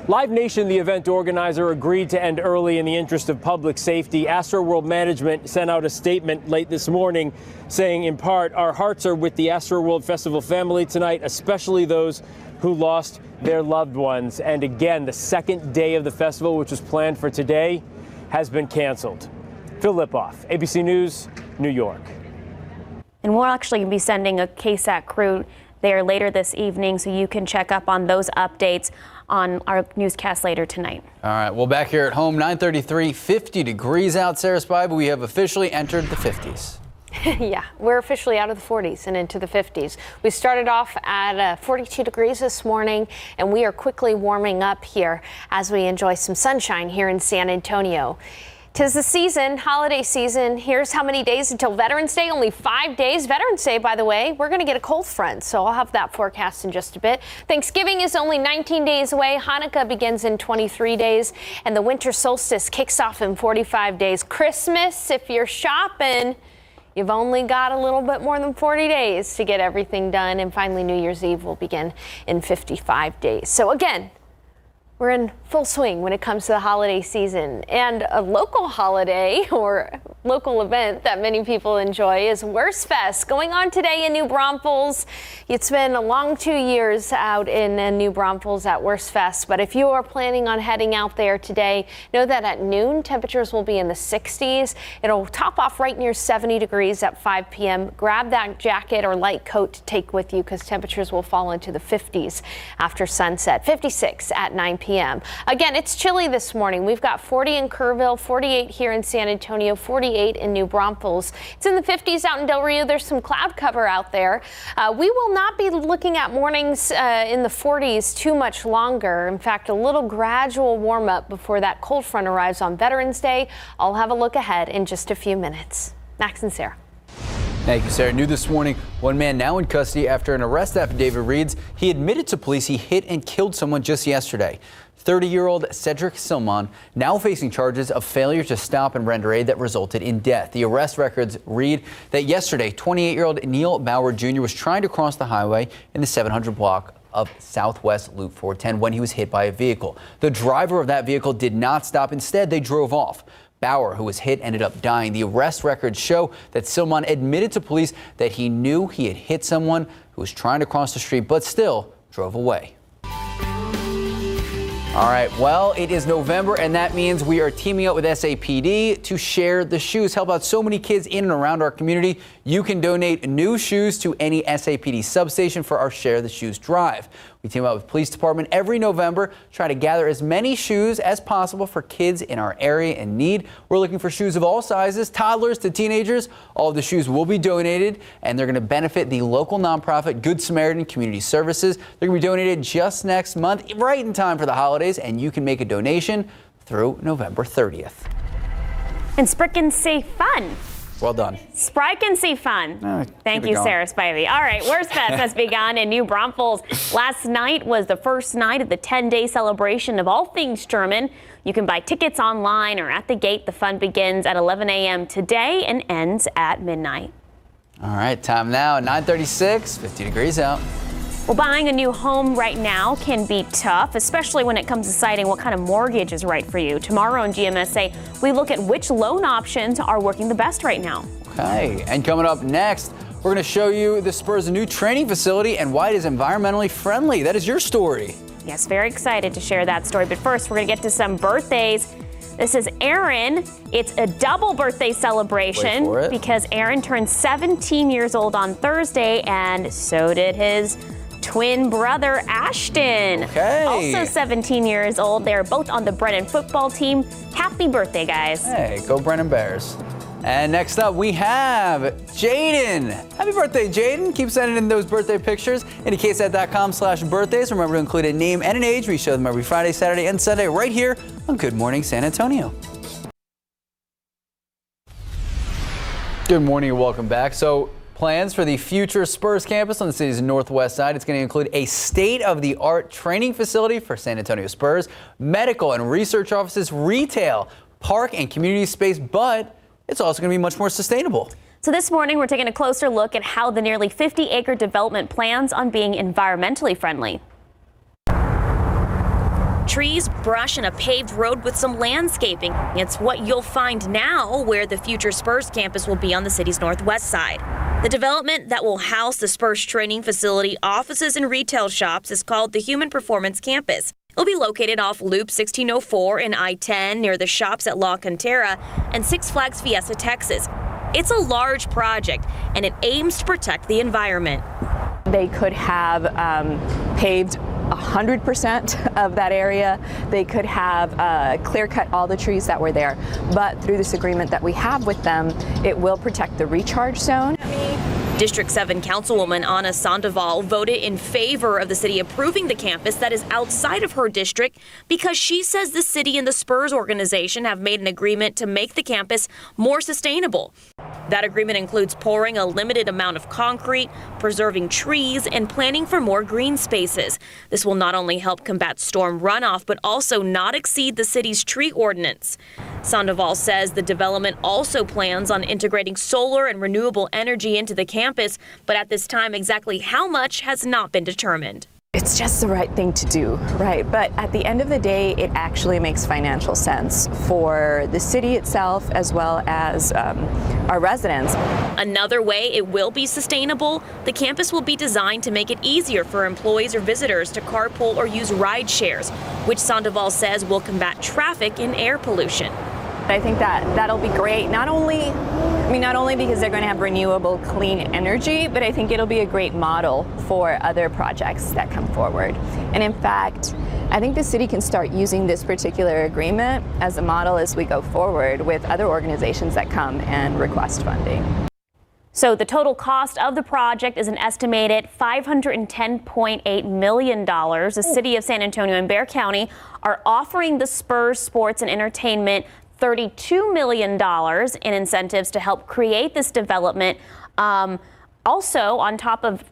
Live Nation, the event organizer, agreed to end early in the interest of public safety. Astroworld management sent out a statement late this morning saying, in part, our hearts are with the Astroworld Festival family tonight, especially those who lost their loved ones. And again, the second day of the festival, which was planned for today, has been canceled. Phil Lipoff, ABC News, New York. And we're actually going to be sending a KSAT crew there later this evening, so you can check up on those updates on our newscast later tonight. All right, well, back here at home, 9:33, 50 degrees out, Sarah Spivey. We have officially entered the 50s. Yeah, we're officially out of the 40s and into the 50s. We started off at 42 degrees this morning, and we are quickly warming up here as we enjoy some sunshine here in San Antonio. 'Tis the season, holiday season. Here's how many days until Veterans Day. Only 5 days. Veterans Day, by the way, we're going to get a cold front, so I'll have that forecast in just a bit. Thanksgiving is only 19 days away. Hanukkah begins in 23 days, and the winter solstice kicks off in 45 days. Christmas, if you're shopping, you've only got a little bit more than 40 days to get everything done. And finally, New Year's Eve will begin in 55 days. So again, we're in full swing when it comes to the holiday season, and a local holiday or local event that many people enjoy is Worst Fest, going on today in New Braunfels. It's been a long 2 years out in New Braunfels at Worst Fest, but if you are planning on heading out there today, know that at noon temperatures will be in the 60s. It'll top off right near 70 degrees at 5 p.m. Grab that jacket or light coat to take with you because temperatures will fall into the 50s after sunset. 56 at 9 p.m. Again, it's chilly this morning. We've got 40 in Kerrville, 48 here in San Antonio, 48 in New Braunfels. It's in the 50s out in Del Rio. There's some cloud cover out there. We will not be looking at mornings in the 40s too much longer. In fact, a little gradual warm up before that cold front arrives on Veterans Day. I'll have a look ahead in just a few minutes. Max and Sarah. Thank you, Sarah. New this morning, one man now in custody after an arrest affidavit reads he admitted to police he hit and killed someone just yesterday. 30-year-old Cedric Silman now facing charges of failure to stop and render aid that resulted in death. The arrest records read that yesterday, 28-year-old Neil Bauer Jr. was trying to cross the highway in the 700 block of Southwest Loop 410 when he was hit by a vehicle. The driver of that vehicle did not stop. Instead, they drove off. Bauer, who was hit, ended up dying. The arrest records show that Silman admitted to police that he knew he had hit someone who was trying to cross the street, but still drove away. All right, well, it is November, and that means we are teaming up with SAPD to share the shoes, help out so many kids in and around our community. You can donate new shoes to any SAPD substation for our Share the Shoes drive. We team up with police department every November, try to gather as many shoes as possible for kids in our area in need. We're looking for shoes of all sizes, toddlers to teenagers. All of the shoes will be donated, and they're going to benefit the local nonprofit Good Samaritan Community Services. They're going to be donated just next month, right in time for the holidays, and you can make a donation through November 30th. And Sprickin' Safe Fun. Well done. Sprickin' Safe Fun. Thank you, Sarah Spivey. All right, Worst Fest has begun in New Braunfels. Last night was the first night of the 10-day celebration of all things German. You can buy tickets online or at the gate. The fun begins at 11 a.m. today and ends at midnight. All right, time now, 9:36, 50 degrees out. Well, buying a new home right now can be tough, especially when it comes to deciding what kind of mortgage is right for you. Tomorrow on GMSA, we look at which loan options are working the best right now. Okay, and coming up next, we're going to show you the Spurs' new training facility and why it is environmentally friendly. That is your story. Yes, very excited to share that story. But first, we're going to get to some birthdays. This is Aaron. It's a double birthday celebration because Aaron turned 17 years old on Thursday, and so did his twin brother Ashton. Also 17 years old. They're both on the Brennan football team. Happy birthday, guys. Hey, go Brennan Bears. And next up, we have Jaden. Happy birthday, Jaden. Keep sending in those birthday pictures into KSAT.com/birthdays. Remember to include a name and an age. We show them every Friday, Saturday, and Sunday right here on Good Morning San Antonio. Good morning and welcome back. So, plans for the future Spurs campus on the city's northwest side. It's going to include a state-of-the-art training facility for San Antonio Spurs, medical and research offices, retail, park and community space, but it's also going to be much more sustainable. So this morning, we're taking a closer look at how the nearly 50-acre development plans on being environmentally friendly. Trees, brush, and a paved road with some landscaping. It's what you'll find now where the future Spurs campus will be on the city's northwest side. The development that will house the Spurs training facility, offices, and retail shops is called the Human Performance Campus. It'll be located off Loop 1604 and I-10 near the shops at La Cantera and Six Flags Fiesta, Texas. It's a large project, and it aims to protect the environment. They could have paved 100% of that area. They could have clear cut all the trees that were there. But through this agreement that we have with them, it will protect the recharge zone. District 7 Councilwoman Anna Sandoval voted in favor of the city approving the campus that is outside of her district because she says the city and the Spurs organization have made an agreement to make the campus more sustainable. That agreement includes pouring a limited amount of concrete, preserving trees, and planning for more green spaces. This will not only help combat storm runoff, but also not exceed the city's tree ordinance. Sandoval says the development also plans on integrating solar and renewable energy into the campus, but at this time, exactly how much has not been determined. It's just the right thing to do, right? But at the end of the day, it actually makes financial sense for the city itself as well as our residents. Another way it will be sustainable, the campus will be designed to make it easier for employees or visitors to carpool or use ride shares, which Sandoval says will combat traffic and air pollution. I think that'll be great, not only because they're going to have renewable, clean energy, but I think it'll be a great model for other projects that come forward. And in fact, I think the city can start using this particular agreement as a model as we go forward with other organizations that come and request funding. So the total cost of the project is an estimated $510.8 million. The city of San Antonio and Bexar County are offering the Spurs Sports and Entertainment $32 million in incentives to help create this development. Also, on top of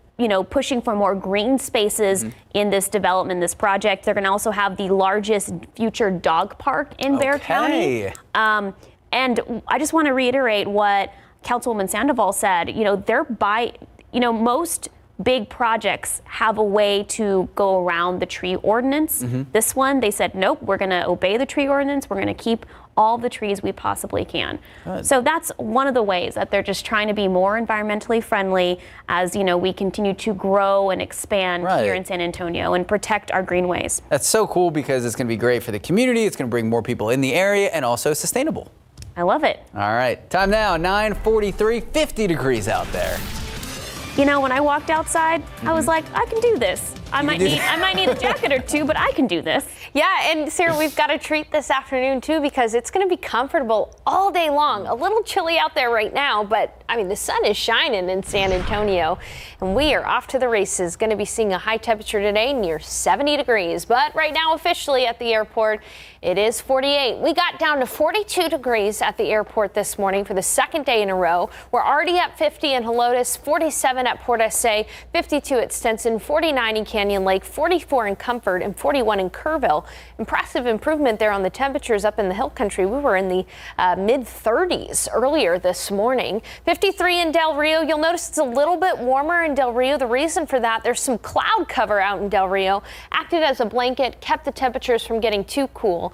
pushing for more green spaces in this development, this project, they're going to also have the largest future dog park in Bexar County. And I just want to reiterate what Councilwoman Sandoval said. Most big projects have a way to go around the tree ordinance. This one, they said, nope, we're going to obey the tree ordinance. We're going to keep all the trees we possibly can. Good. So that's one of the ways that they're just trying to be more environmentally friendly as, we continue to grow and expand here in San Antonio and protect our greenways. That's so cool because it's going to be great for the community. It's going to bring more people in the area and also sustainable. I love it. All right. Time now, 9:43, 50 degrees out there. When I walked outside, I was like, I can do this. I might need a jacket or two, but I can do this. Yeah, and Sarah, we've got a treat this afternoon too because it's going to be comfortable all day long. A little chilly out there right now, but the sun is shining in San Antonio, and we are off to the races. Going to be seeing a high temperature today near 70 degrees, but right now officially at the airport, it is 48. We got down to 42 degrees at the airport this morning for the second day in a row. We're already at 50 in Helotes, 47 at Port SA, 52 at Stinson, 49 in Canyon Lake, 44 in Comfort, and 41 in Kerrville. Impressive improvement there on the temperatures up in the hill country. We were in the mid-30s earlier this morning. 53 in Del Rio. You'll notice it's a little bit warmer in Del Rio. The reason for that, there's some cloud cover out in Del Rio. Acted as a blanket, kept the temperatures from getting too cool.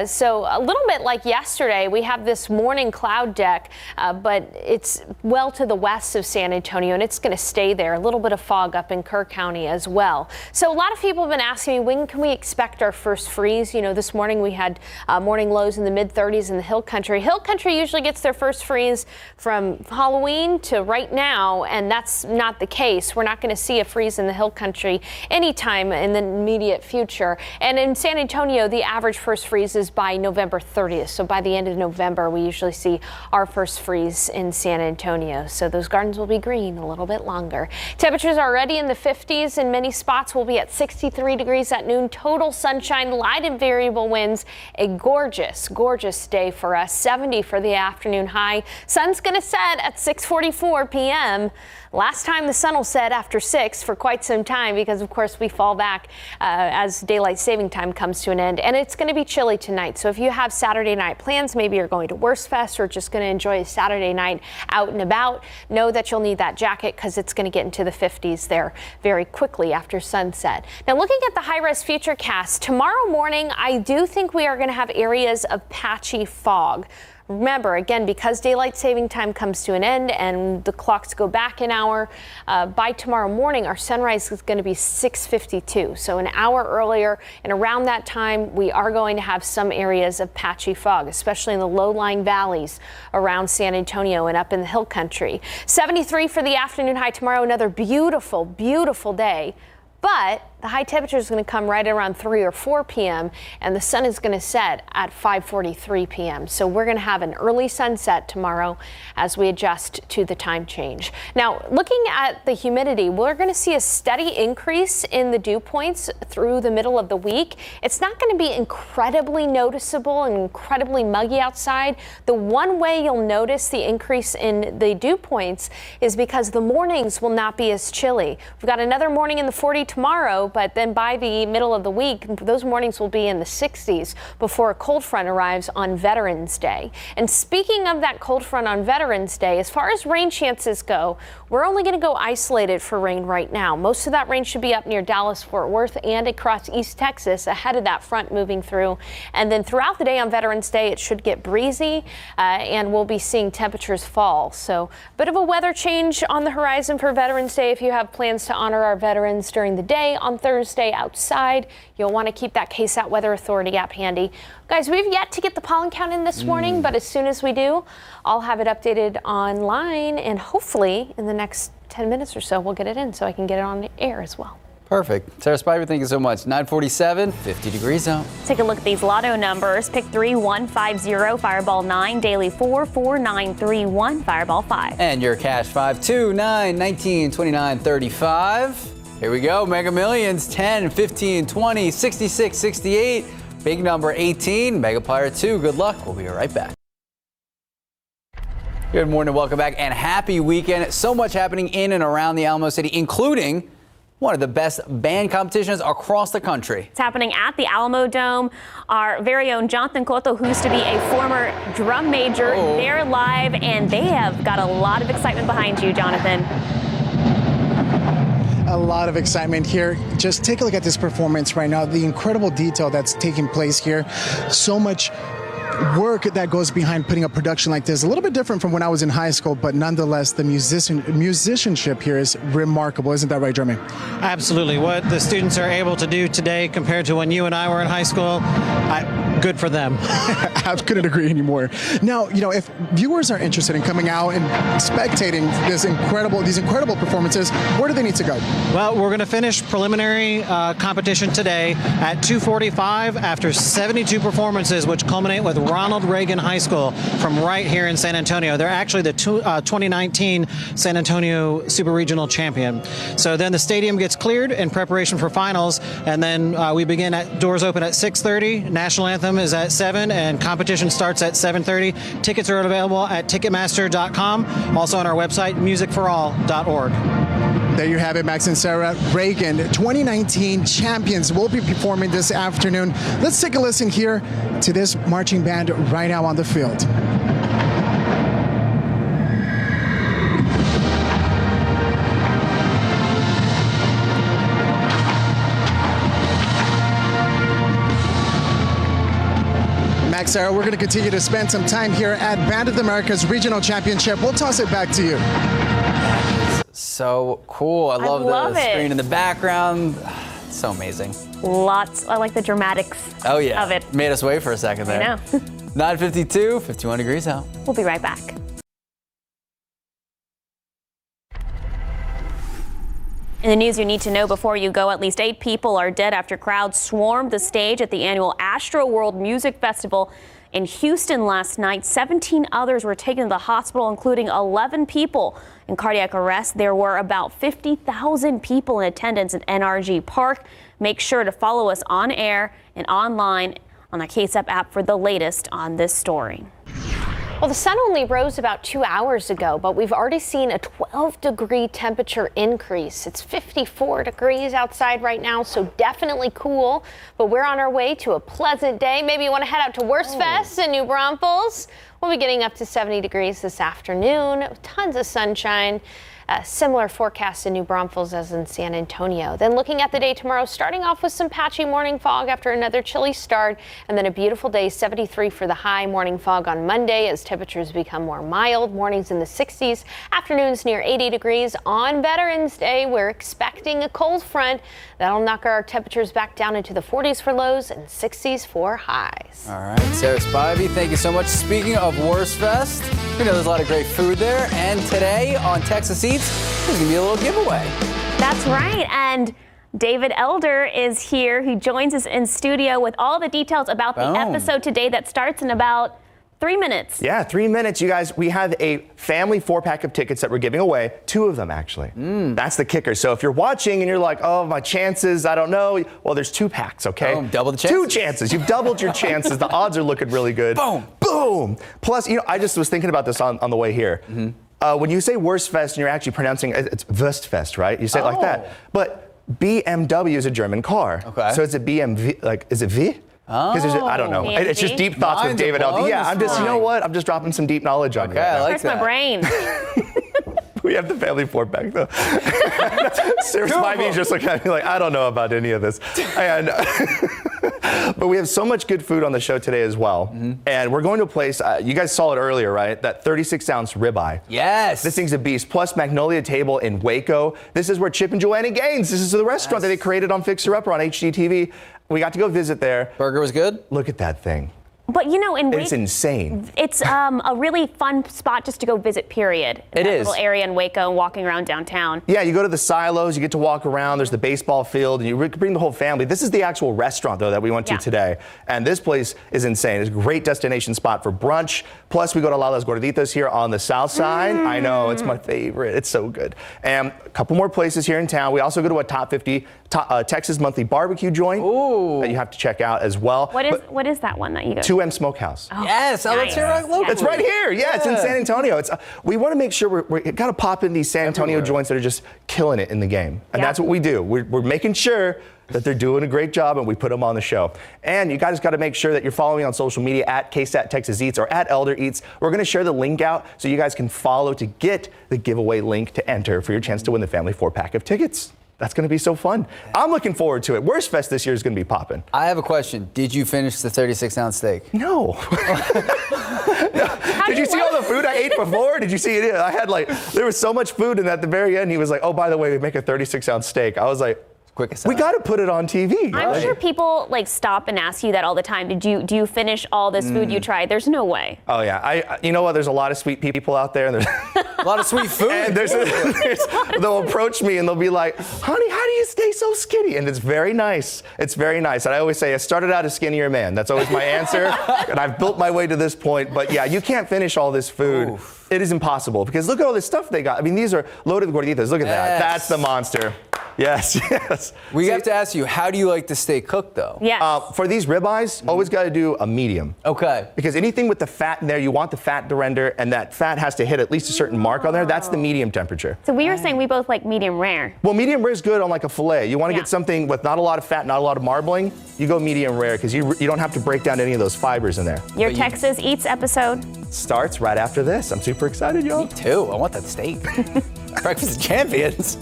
So a little bit like yesterday, we have this morning cloud deck, but it's well to the west of San Antonio, and it's going to stay there. A little bit of fog up in Kerr County as well. So a lot of people have been asking me, when can we expect our first freeze? This morning we had morning lows in the mid-30s in the hill country. Hill country usually gets their first freeze from Halloween to right now, and that's not the case. We're not going to see a freeze in the hill country anytime in the immediate future. And in San Antonio, the average first freeze is by November 30th. So by the end of November, we usually see our first freeze in San Antonio. So those gardens will be green a little bit longer. Temperatures are already in the 50s in many spots. We'll be at 63 degrees at noon. Total sunshine, light and variable winds. A gorgeous, gorgeous day for us. 70 for the afternoon high. Sun's going to set at 6:44 p.m. Last time the sun will set after 6 for quite some time because, of course, we fall back as daylight saving time comes to an end. And it's going to be chilly tonight. So if you have Saturday night plans, maybe you're going to Worst Fest or just going to enjoy a Saturday night out and about, know that you'll need that jacket because it's going to get into the 50s there very quickly after sunset. Now, looking at the high-res futurecast, tomorrow morning, I do think we are going to have areas of patchy fog. Remember, again, because daylight saving time comes to an end and the clocks go back an hour, by tomorrow morning, our sunrise is going to be 6:52. So an hour earlier, and around that time, we are going to have some areas of patchy fog, especially in the low-lying valleys around San Antonio and up in the hill country. 73 for the afternoon high tomorrow, another beautiful, beautiful day. But the high temperature is going to come right around 3 or 4 p.m. and the sun is going to set at 5:43 p.m. So we're going to have an early sunset tomorrow as we adjust to the time change. Now, looking at the humidity, we're going to see a steady increase in the dew points through the middle of the week. It's not going to be incredibly noticeable and incredibly muggy outside. The one way you'll notice the increase in the dew points is because the mornings will not be as chilly. We've got another morning in the 40 tomorrow, but then by the middle of the week, those mornings will be in the 60s before a cold front arrives on Veterans Day. And speaking of that cold front on Veterans Day, as far as rain chances go, we're only going to go isolated for rain right now. Most of that rain should be up near Dallas, Fort Worth, and across East Texas ahead of that front moving through. And then throughout the day on Veterans Day, it should get breezy and we'll be seeing temperatures fall. So a bit of a weather change on the horizon for Veterans Day. If you have plans to honor our veterans during the day on Thursday outside, you'll want to keep that KSAT Weather Authority app handy. Guys, we've yet to get the pollen count in this morning, but as soon as we do, I'll have it updated online, and hopefully in the next 10 minutes or so, we'll get it in so I can get it on the air as well. Perfect. Sarah Spivey, thank you so much. 9:47, 50 degrees out. Take a look at these Lotto numbers. Pick 3150, Fireball 9, Daily 4, 4931, Fireball 5. And your cash 5, 2, 9, 19, 29, 35. Here we go. Mega Millions 10, 15, 20, 66, 68. Big number 18. Mega Player 2. Good luck. We'll be right back. Good morning. Welcome back and happy weekend. So much happening in and around the Alamo City, including one of the best band competitions across the country. It's happening at the Alamo Dome. Our very own Jonathan Cotto, who used to be a former drum major, they're live, and they have got a lot of excitement behind you, Jonathan. A lot of excitement here. Just take a look at this performance right now. The incredible detail that's taking place here. So much work that goes behind putting a production like this. A little bit different from when I was in high school, but nonetheless, the musicianship here is remarkable. Isn't that right, Jeremy? Absolutely. What the students are able to do today compared to when you and I were in high school, good for them. I couldn't agree anymore. Now, if viewers are interested in coming out and spectating these incredible performances, where do they need to go? Well, we're going to finish preliminary competition today at 2:45 after 72 performances, which culminate with Ronald Reagan High School from right here in San Antonio. They're actually the 2019 San Antonio Super Regional Champion. So then the stadium gets cleared in preparation for finals, and then we begin doors open at 6:30. National Anthem is at 7, and competition starts at 7:30. Tickets are available at Ticketmaster.com, also on our website, musicforall.org. There you have it, Max and Sarah. Reagan, 2019 champions, will be performing this afternoon. Let's take a listen here to this marching band right now on the field. Max, Sarah, we're going to continue to spend some time here at Band of America's Regional Championship. We'll toss it back to you. So cool. I love the screen in the background. It's so amazing. I like the dramatics of it. Made us wait for a second there. I know. 9:52, 51 degrees out. We'll be right back. In the news you need to know before you go, at least 8 people are dead after crowds swarmed the stage at the annual Astro World Music Festival in Houston last night. 17 others were taken to the hospital, including 11 people in cardiac arrest. There were about 50,000 people in attendance at NRG Park. Make sure to follow us on air and online on the KSAT app for the latest on this story. Well, the sun only rose about 2 hours ago, but we've already seen a 12-degree temperature increase. It's 54 degrees outside right now, so definitely cool. But we're on our way to a pleasant day. Maybe you want to head out to Worst Fest in New Braunfels. We'll be getting up to 70 degrees this afternoon. Tons of sunshine. Similar forecast in New Braunfels as in San Antonio. Then looking at the day tomorrow, starting off with some patchy morning fog after another chilly start, and then a beautiful day, 73 for the high. Morning fog on Monday as temperatures become more mild. Mornings in the 60s, afternoons near 80 degrees. On Veterans Day, we're expecting a cold front that'll knock our temperatures back down into the 40s for lows and 60s for highs. All right, Sarah Spivey, thank you so much. Speaking of Worst Fest, we know there's a lot of great food there, and today on Texas Eats, there's gonna be a little giveaway. That's right, and David Elder is here. He joins us in studio with all the details about the episode today that starts in about 3 minutes. Yeah, 3 minutes, you guys. We have a family 4-pack of tickets that we're giving away. 2 of them, actually. That's the kicker. So if you're watching and you're like, oh, my chances, I don't know. Well, there's 2 packs, okay? Double the chances. 2 chances. You've doubled your chances. The odds are looking really good. Boom. Boom. Plus, I just was thinking about this on the way here. When you say Wurstfest and you're actually pronouncing it's Wurstfest, right? You say it like that. But BMW is a German car. Okay. So it's a BMW, is it V? I don't know. It's just deep thoughts with David Elder. Yeah, I'm just, you know what? I'm just dropping some deep knowledge on you. I like Where's my brain? We have the family 4-pack though. Spivey's just looking at me like, I don't know about any of this. And but we have so much good food on the show today as well. And we're going to a place, you guys saw it earlier, right? That 36-ounce ribeye. Yes. This thing's a beast. Plus Magnolia Table in Waco. This is where Chip and Joanna Gaines, this is the restaurant that they created on Fixer Upper on HGTV. We got to go visit there. Burger was good? Look at that thing. But it's insane. It's a really fun spot just to go visit, period. It is. Little area in Waco and walking around downtown. Yeah, you go to the silos, you get to walk around, there's the baseball field, and you bring the whole family. This is the actual restaurant, though, that we went to today. And this place is insane. It's a great destination spot for brunch. Plus, we go to La Las Gorditas here on the south side. I know, it's my favorite. It's so good. And a couple more places here in town. We also go to a top 50 Texas monthly barbecue joint that you have to check out as well. What is that one that you go to? 2M Smokehouse. Oh, yes, that's here right locally. It's right here. Yeah, it's in San Antonio. We want to make sure we're got to pop in these San Antonio joints that are just killing it in the game. And that's what we do. We're making sure that they're doing a great job and we put them on the show. And you guys got to make sure that you're following on social media at KSAT Texas Eats or at Elder Eats. We're going to share the link out so you guys can follow to get the giveaway link to enter for your chance to win the family 4-pack of tickets. That's going to be so fun. I'm looking forward to it. Wurstfest this year is going to be popping. I have a question. Did you finish the 36-ounce steak? No. Did you see all the food I ate before? Did you see it? I had there was so much food, and at the very end, he was like, oh, by the way, we make a 36-ounce steak. I was like, we got to put it on TV. I'm sure people stop and ask you that all the time. Do you finish all this food you tried? There's no way. Oh yeah, you know what? There's a lot of sweet people out there, and there's a lot of sweet food. And they'll approach me and they'll be like, "Honey, how do you stay so skinny?" And it's very nice. It's very nice. And I always say, I started out a skinnier man. That's always my answer, and I've built my way to this point. But yeah, you can't finish all this food. Oof. It is impossible because look at all this stuff they got. I mean, these are loaded gorditas. Look at that. That's the monster. Yes, yes. We have to ask you, how do you like to stay cooked, though? Yes. For these ribeyes, always got to do a medium. Okay. Because anything with the fat in there, you want the fat to render, and that fat has to hit at least a certain mark on there. That's the medium temperature. So we were saying we both like medium rare. Well, medium rare is good on like a filet. You want to get something with not a lot of fat, not a lot of marbling, you go medium rare because you don't have to break down any of those fibers in there. Your Texas Eats episode starts right after this. I'm super excited, y'all. Me too. I want that steak. Breakfast of Champions.